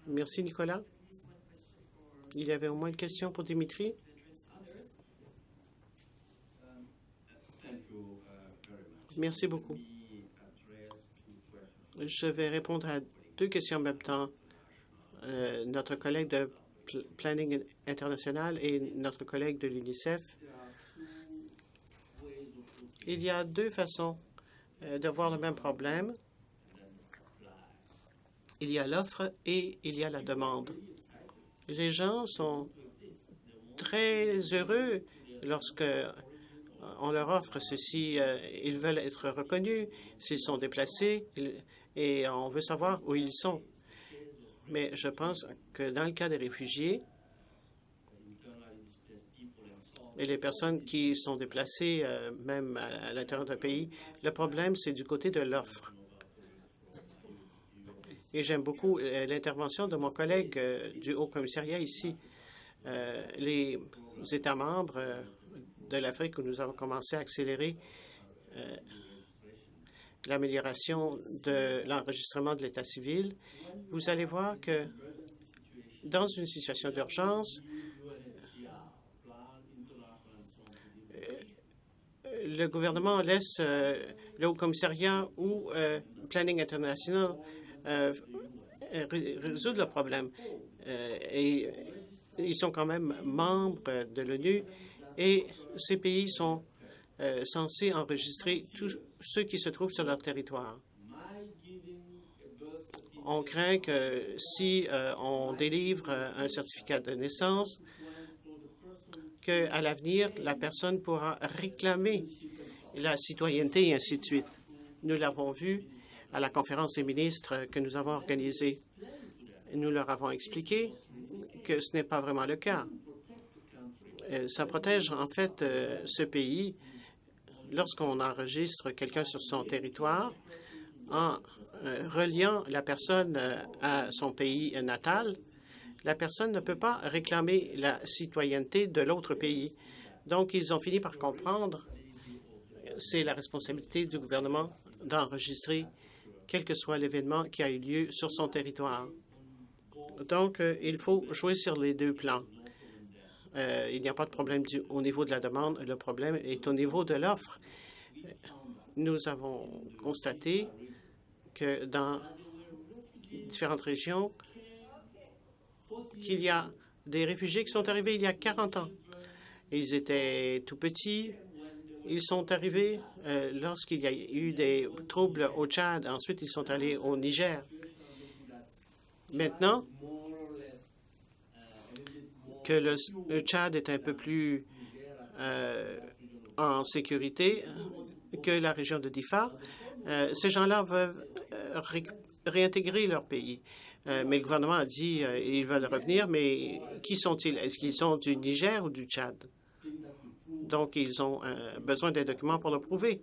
Merci, Nicolas. Il y avait au moins une question pour Dimitri. Merci beaucoup. Je vais répondre à 2 questions en même temps. Notre collègue de Planning International et notre collègue de l'UNICEF. Il y a 2 façons de voir le même problème. Il y a l'offre et il y a la demande. Les gens sont très heureux lorsque on leur offre ceci. Ils veulent être reconnus s'ils sont déplacés et on veut savoir où ils sont. Mais je pense que dans le cas des réfugiés et les personnes qui sont déplacées, même à l'intérieur d'un pays, le problème, c'est du côté de l'offre. Et j'aime beaucoup l'intervention de mon collègue du Haut-Commissariat ici. Les États membres de l'Afrique où nous avons commencé à accélérer l'amélioration de l'enregistrement de l'État civil, vous allez voir que dans une situation d'urgence, le gouvernement laisse le Haut-Commissariat ou Planning International résoudre le problème. Et ils sont quand même membres de l'ONU et ces pays sont censés enregistrer tous ceux qui se trouvent sur leur territoire. On craint que si on délivre un certificat de naissance, qu'à l'avenir, la personne pourra réclamer la citoyenneté et ainsi de suite. Nous l'avons vu à la conférence des ministres que nous avons organisée. Nous leur avons expliqué que ce n'est pas vraiment le cas. Ça protège en fait ce pays lorsqu'on enregistre quelqu'un sur son territoire en reliant la personne à son pays natal. La personne ne peut pas réclamer la citoyenneté de l'autre pays. Donc, ils ont fini par comprendre que c'est la responsabilité du gouvernement d'enregistrer quel que soit l'événement qui a eu lieu sur son territoire. Donc, il faut jouer sur les 2 plans. Il n'y a pas de problème au niveau de la demande. Le problème est au niveau de l'offre. Nous avons constaté que dans différentes régions, qu'il y a des réfugiés qui sont arrivés il y a 40 ans. Ils étaient tout petits. Ils sont arrivés lorsqu'il y a eu des troubles au Tchad. Ensuite, ils sont allés au Niger. Maintenant que le Tchad est un peu plus en sécurité que la région de Difa, ces gens-là veulent réintégrer leur pays. Mais le gouvernement a dit qu'ils veulent revenir, mais qui sont-ils? Est-ce qu'ils sont du Niger ou du Tchad? Donc, ils ont besoin des documents pour le prouver.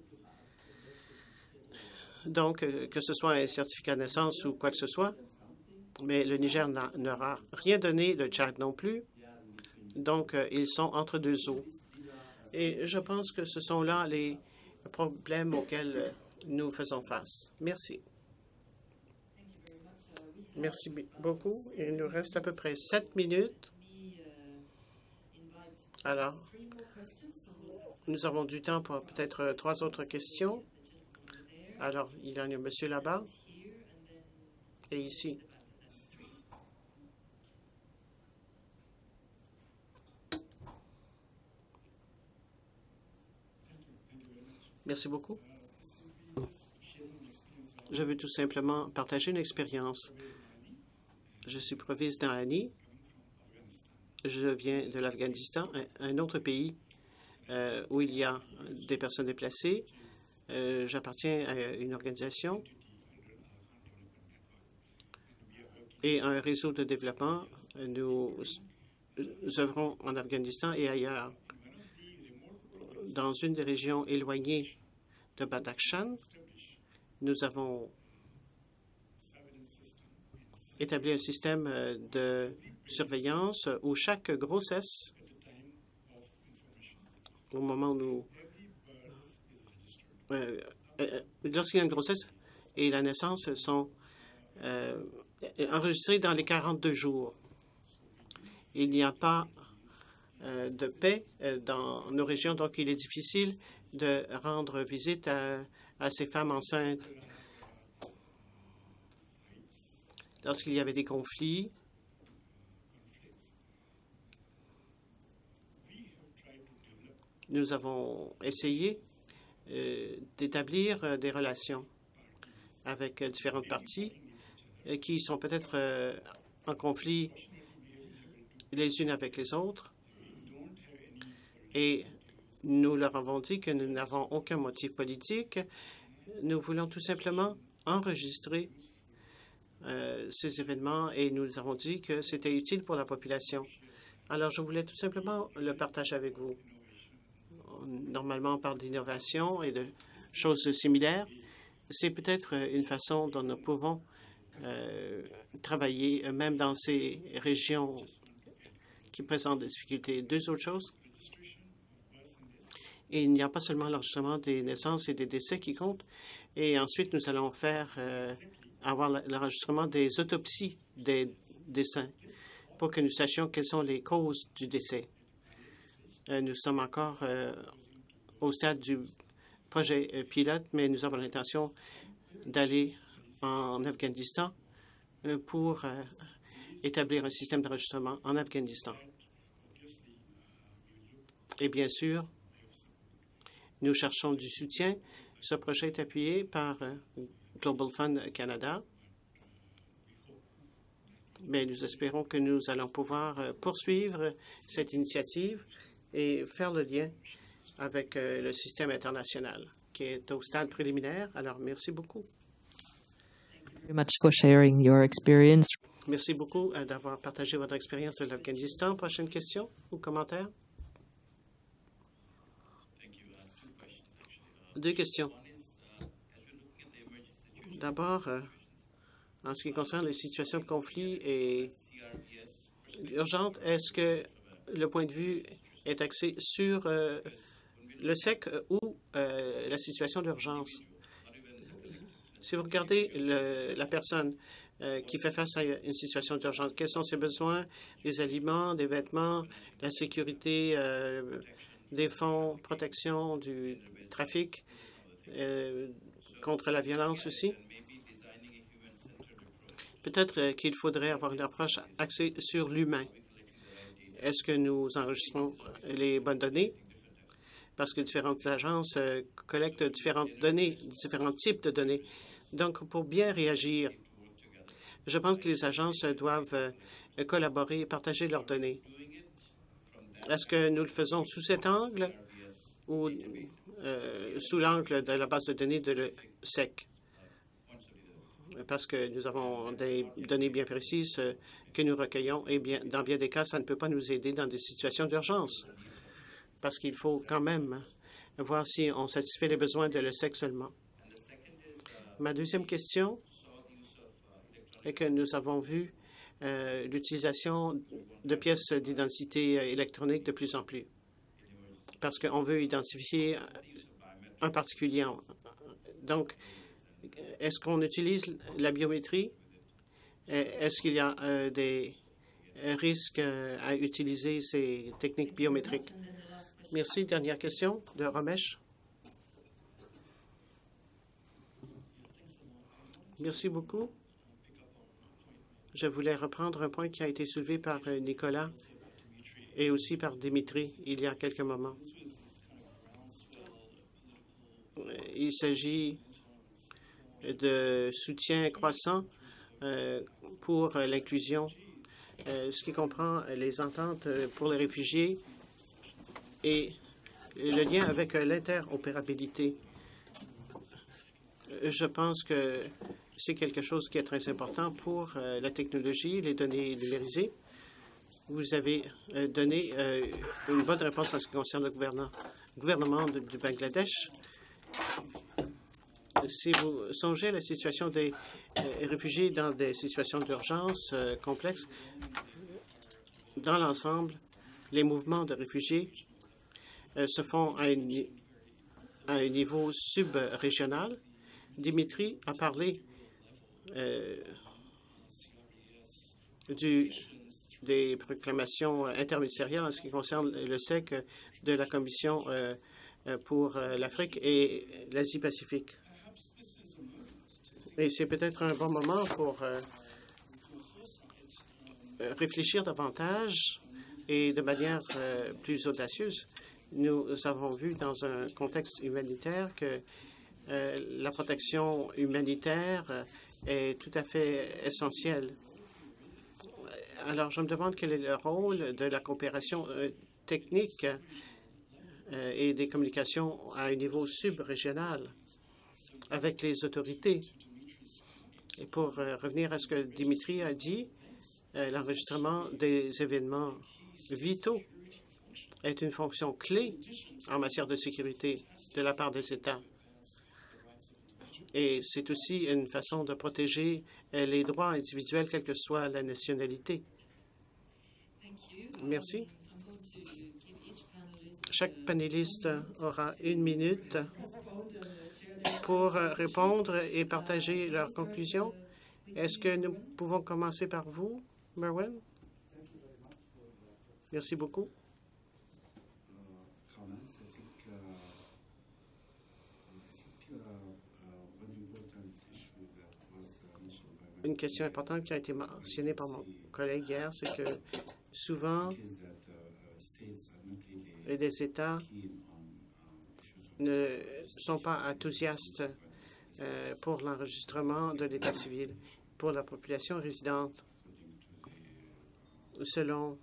Donc, que ce soit un certificat de naissance ou quoi que ce soit, mais le Niger n'aura rien donné, le Tchad non plus. Donc, ils sont entre deux eaux. Et je pense que ce sont là les problèmes auxquels nous faisons face. Merci. Merci beaucoup. Il nous reste à peu près 7 minutes. Alors, nous avons du temps pour peut-être 3 autres questions. Alors, il y en a un monsieur là-bas et ici. Merci beaucoup. Je veux tout simplement partager une expérience. Je suis proviseur dans Annie. Je viens de l'Afghanistan, un autre pays où il y a des personnes déplacées. J'appartiens à une organisation et à un réseau de développement. Nous œuvrons en Afghanistan et ailleurs. Dans une des régions éloignées de Badakhshan, nous avons établi un système de surveillance où chaque grossesse, au moment où nous... lorsqu'il y a une grossesse et la naissance sont enregistrées dans les 42 jours. Il n'y a pas de paix dans nos régions, donc il est difficile de rendre visite à ces femmes enceintes. Lorsqu'il y avait des conflits, nous avons essayé d'établir des relations avec différentes parties qui sont peut-être en conflit les unes avec les autres. Et nous leur avons dit que nous n'avons aucun motif politique. Nous voulons tout simplement enregistrer ces événements et nous avons dit que c'était utile pour la population. Alors, je voulais tout simplement le partager avec vous. Normalement, on parle d'innovation et de choses similaires. C'est peut-être une façon dont nous pouvons travailler, même dans ces régions qui présentent des difficultés. 2 autres choses. Et il n'y a pas seulement l'enregistrement des naissances et des décès qui comptent. Et ensuite, nous allons faire avoir l'enregistrement des autopsies des décès pour que nous sachions quelles sont les causes du décès. Nous sommes encore au stade du projet pilote, mais nous avons l'intention d'aller en Afghanistan pour établir un système d'enregistrement en Afghanistan. Et bien sûr, nous cherchons du soutien. Ce projet est appuyé par Global Fund Canada. Mais nous espérons que nous allons pouvoir poursuivre cette initiative et faire le lien avec le système international qui est au stade préliminaire. Alors, merci beaucoup. Merci beaucoup d'avoir partagé votre expérience de l'Afghanistan. Prochaine question ou commentaire? 2 questions. D'abord, en ce qui concerne les situations de conflit et urgentes, est-ce que le point de vue est axé sur le SEC ou la situation d'urgence? Si vous regardez la personne qui fait face à une situation d'urgence, quels sont ses besoins, des aliments, des vêtements, la sécurité, des fonds, protection du trafic, contre la violence aussi? Peut-être qu'il faudrait avoir une approche axée sur l'humain. Est-ce que nous enregistrons les bonnes données? Parce que différentes agences collectent différentes données, différents types de données. Donc, pour bien réagir, je pense que les agences doivent collaborer et partager leurs données. Est-ce que nous le faisons sous cet angle ou sous l'angle de la base de données de l'ESSEC? Parce que nous avons des données bien précises que nous recueillons et dans bien des cas, ça ne peut pas nous aider dans des situations d'urgence. Parce qu'il faut quand même voir si on satisfait les besoins de l'ESSEC seulement. Ma deuxième question est que nous avons vu l'utilisation de pièces d'identité électronique de plus en plus. Parce qu'on veut identifier un particulier. Donc, est-ce qu'on utilise la biométrie? Est-ce qu'il y a des risques à utiliser ces techniques biométriques? Merci. Dernière question de Romesh. Merci beaucoup. Je voulais reprendre un point qui a été soulevé par Nicolas et aussi par Dimitri il y a quelques moments. Il s'agit de soutien croissant pour l'inclusion, ce qui comprend les ententes pour les réfugiés et le lien avec l'interopérabilité. Je pense que c'est quelque chose qui est très important pour la technologie, les données numérisées. Vous avez donné une bonne réponse en ce qui concerne le gouvernement du Bangladesh. Si vous songez à la situation des réfugiés dans des situations d'urgence complexes, dans l'ensemble, les mouvements de réfugiés se font à un niveau sub-régional. Dimitri a parlé des proclamations interministérielles en ce qui concerne le SEC de la Commission pour l'Afrique et l'Asie-Pacifique. Et c'est peut-être un bon moment pour réfléchir davantage et de manière plus audacieuse. Nous avons vu dans un contexte humanitaire que la protection humanitaire est tout à fait essentielle. Alors, je me demande quel est le rôle de la coopération technique et des communications à un niveau sub-régional avec les autorités. Et pour revenir à ce que Dimitri a dit, l'enregistrement des événements vitaux est une fonction clé en matière de sécurité de la part des États. Et c'est aussi une façon de protéger les droits individuels, quelle que soit la nationalité. Merci. Chaque panéliste aura 1 minute pour répondre et partager leurs conclusions. Est-ce que nous pouvons commencer par vous, Merwin? Merci beaucoup. Une question importante qui a été mentionnée par mon collègue hier, c'est que souvent, les États ne sont pas enthousiastes pour l'enregistrement de l'état civil pour la population résidente. Selon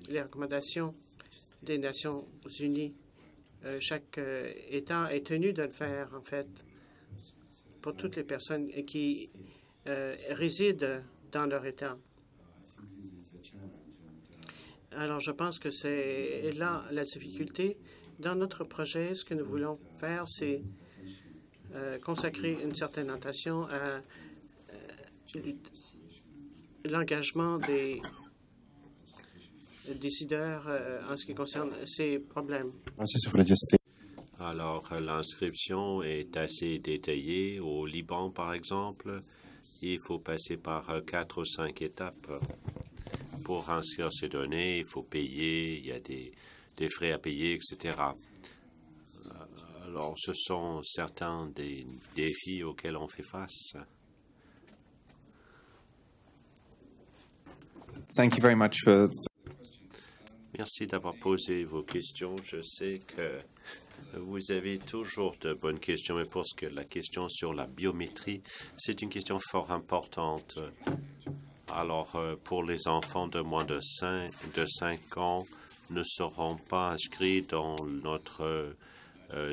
les recommandations des Nations unies, chaque État est tenu de le faire, en fait, pour toutes les personnes qui résident dans leur État. Alors, je pense que c'est là la difficulté. Dans notre projet, ce que nous voulons faire, c'est consacrer une certaine attention à l'engagement des décideurs en ce qui concerne ces problèmes. Alors, l'inscription est assez détaillée. Au Liban, par exemple, il faut passer par 4 ou 5 étapes. Pour inscrire ces données, il faut payer, il y a des frais à payer, etc. Alors, ce sont certains des défis auxquels on fait face. Thank you very much for. Merci d'avoir posé vos questions. Je sais que vous avez toujours de bonnes questions, mais pour ce que la question sur la biométrie, c'est une question fort importante. Alors, pour les enfants de moins de 5 ans, ne seront pas inscrits dans notre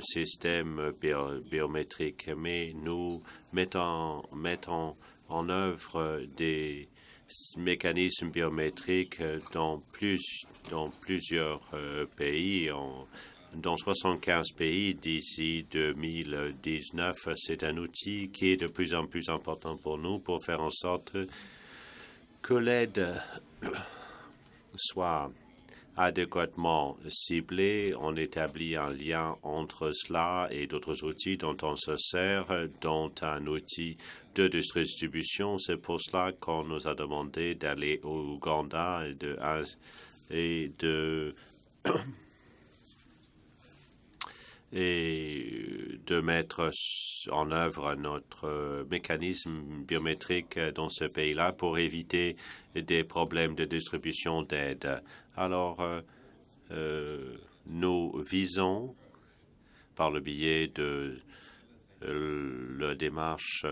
système biométrique, mais nous mettons en œuvre des mécanismes biométriques dans plusieurs pays, dans 75 pays d'ici 2019. C'est un outil qui est de plus en plus important pour nous pour faire en sorte que l'aide soit adéquatement ciblée. On établit un lien entre cela et d'autres outils dont on se sert, dont un outil de distribution. C'est pour cela qu'on nous a demandé d'aller au Ouganda et de mettre en œuvre notre mécanisme biométrique dans ce pays-là pour éviter des problèmes de distribution d'aide. Alors, nous visons, par le biais de la démarche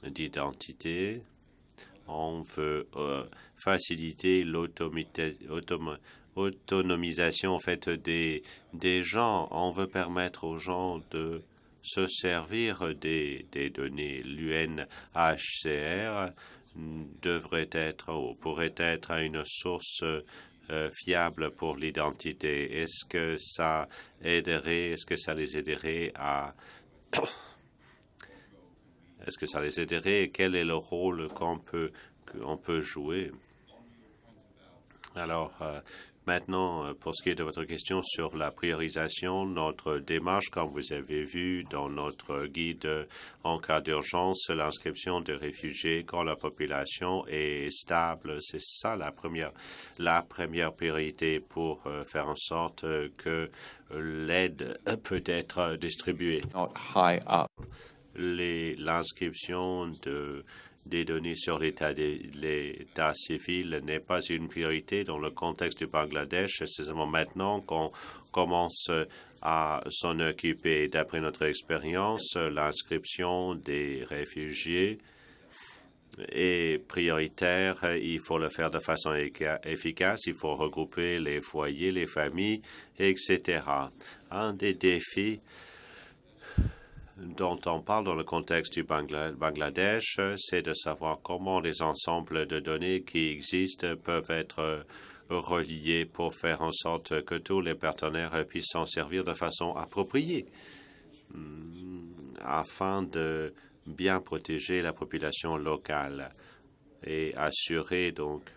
d'identité, on veut faciliter l'autonomisation en fait des gens. On veut permettre aux gens de se servir des données. L'UNHCR devrait être ou pourrait être une source fiable pour l'identité. Est-ce que ça les aiderait et quel est le rôle qu'on peut jouer? Alors, maintenant, pour ce qui est de votre question sur la priorisation, notre démarche, comme vous avez vu dans notre guide en cas d'urgence, l'inscription de réfugiés quand la population est stable, c'est ça la première priorité pour faire en sorte que l'aide peut être distribuée. L'inscription des données sur l'état civil n'est pas une priorité dans le contexte du Bangladesh. C'est seulement maintenant qu'on commence à s'en occuper. D'après notre expérience, l'inscription des réfugiés est prioritaire. Il faut le faire de façon efficace. Il faut regrouper les foyers, les familles, etc. Un des défis dont on parle dans le contexte du Bangladesh, c'est de savoir comment les ensembles de données qui existent peuvent être reliés pour faire en sorte que tous les partenaires puissent s'en servir de façon appropriée afin de bien protéger la population locale et assurer donc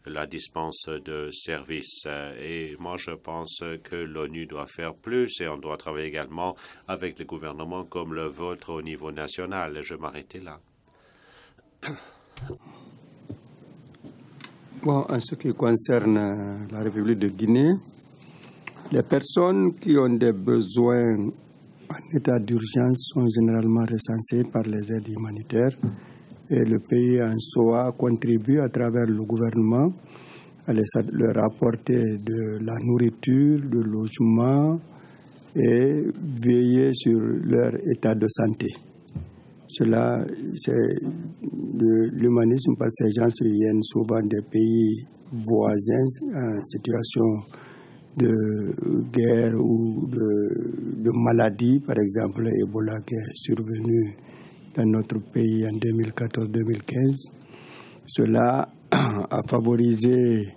la dispense de services. Et moi, je pense que l'ONU doit faire plus et on doit travailler également avec les gouvernements comme le vôtre au niveau national. Je m'arrêtais là. Bon, en ce qui concerne la République de Guinée, les personnes qui ont des besoins en état d'urgence sont généralement recensées par les aides humanitaires. Et le pays en soi contribue à travers le gouvernement à leur apporter de la nourriture, du logement et veiller sur leur état de santé. Cela, c'est de l'humanisme parce que ces gens viennent souvent des pays voisins en situation de guerre ou de maladie, par exemple Ebola qui est survenu dans notre pays en 2014-2015. Cela a favorisé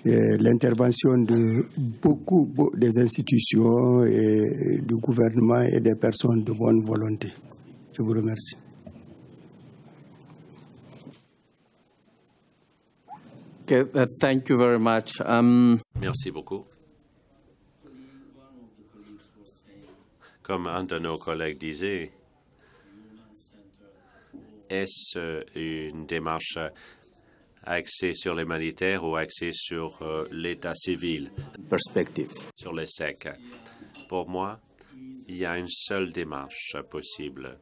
l'intervention de beaucoup des institutions et du gouvernement et des personnes de bonne volonté. Je vous remercie. Okay, thank you very much. Merci beaucoup. Comme un de nos collègues disait, est-ce une démarche axée sur l'humanitaire ou axée sur l'état civil? Perspective. Sur les SEC. Pour moi, il y a une seule démarche possible.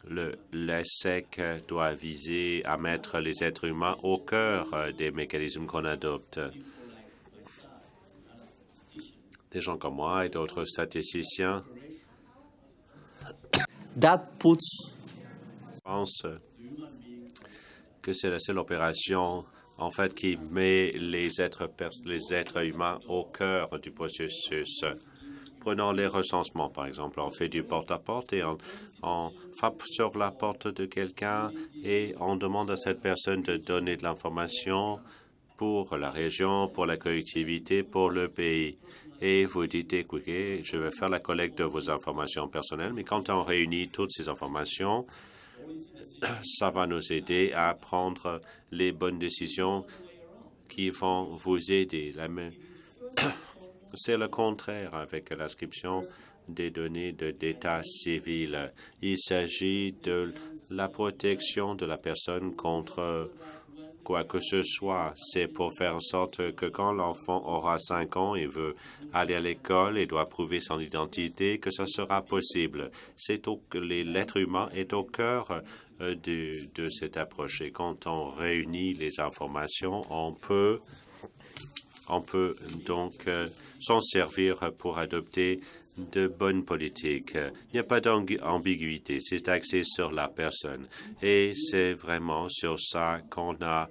l'ESSEC doit viser à mettre les êtres humains au cœur des mécanismes qu'on adopte. Des gens comme moi et d'autres statisticiens pensent que c'est la seule opération en fait qui met les êtres humains au cœur du processus. Prenons les recensements, par exemple. On fait du porte-à-porte et on frappe sur la porte de quelqu'un et on demande à cette personne de donner de l'information pour la région, pour la collectivité, pour le pays. Et vous dites, écoutez, je vais faire la collecte de vos informations personnelles, mais quand on réunit toutes ces informations, ça va nous aider à prendre les bonnes décisions qui vont vous aider. C'est le contraire avec l'inscription des données d'état civil. Il s'agit de la protection de la personne contre quoi que ce soit. C'est pour faire en sorte que quand l'enfant aura 5 ans et veut aller à l'école et doit prouver son identité, que ça sera possible. L'être humain est au cœur de cette approche. Et quand on réunit les informations, on peut donc s'en servir pour adopter de bonnes politiques. Il n'y a pas d'ambiguïté, c'est axé sur la personne. Et c'est vraiment sur ça qu'on a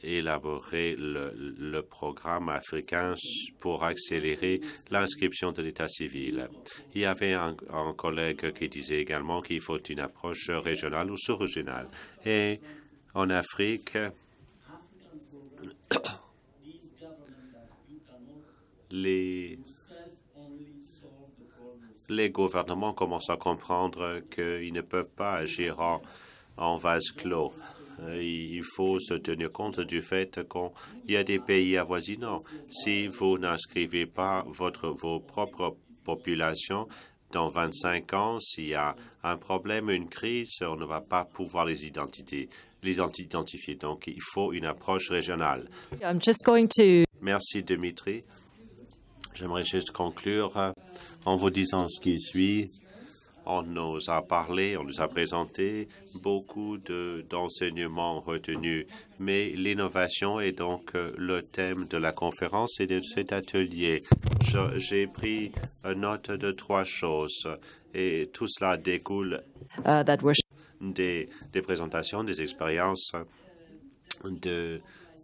élaboré le programme africain pour accélérer l'inscription de l'état civil. Il y avait un collègue qui disait également qu'il faut une approche régionale ou sous-régionale. Et en Afrique, les gouvernements commencent à comprendre qu'ils ne peuvent pas agir en vase clos. Il faut se tenir compte du fait qu'il y a des pays avoisinants. Si vous n'inscrivez pas vos propres populations, dans 25 ans, s'il y a un problème, une crise, on ne va pas pouvoir les identifier. Donc, il faut une approche régionale. Merci, Dimitri. J'aimerais juste conclure en vous disant ce qui suit. On nous a parlé, on nous a présenté beaucoup d'enseignements retenus, mais l'innovation est donc le thème de la conférence et de cet atelier. J'ai pris note de 3 choses et tout cela découle des présentations, des expériences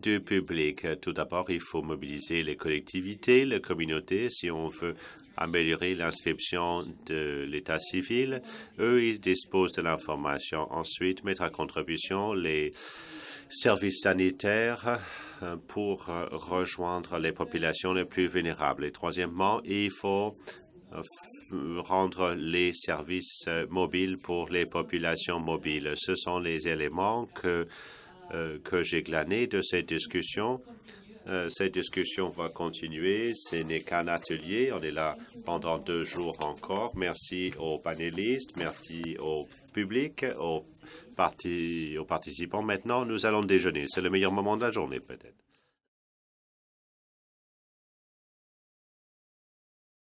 du public. Tout d'abord, il faut mobiliser les collectivités, les communautés, si on veut améliorer l'inscription de l'état civil. Eux, ils disposent de l'information. Ensuite, mettre à contribution les services sanitaires pour rejoindre les populations les plus vulnérables. Et troisièmement, il faut rendre les services mobiles pour les populations mobiles. Ce sont les éléments que j'ai glanés de cette discussion. Cette discussion va continuer. Ce n'est qu'un atelier. On est là pendant 2 jours encore. Merci aux panélistes, merci au public, aux participants. Maintenant, nous allons déjeuner. C'est le meilleur moment de la journée, peut-être.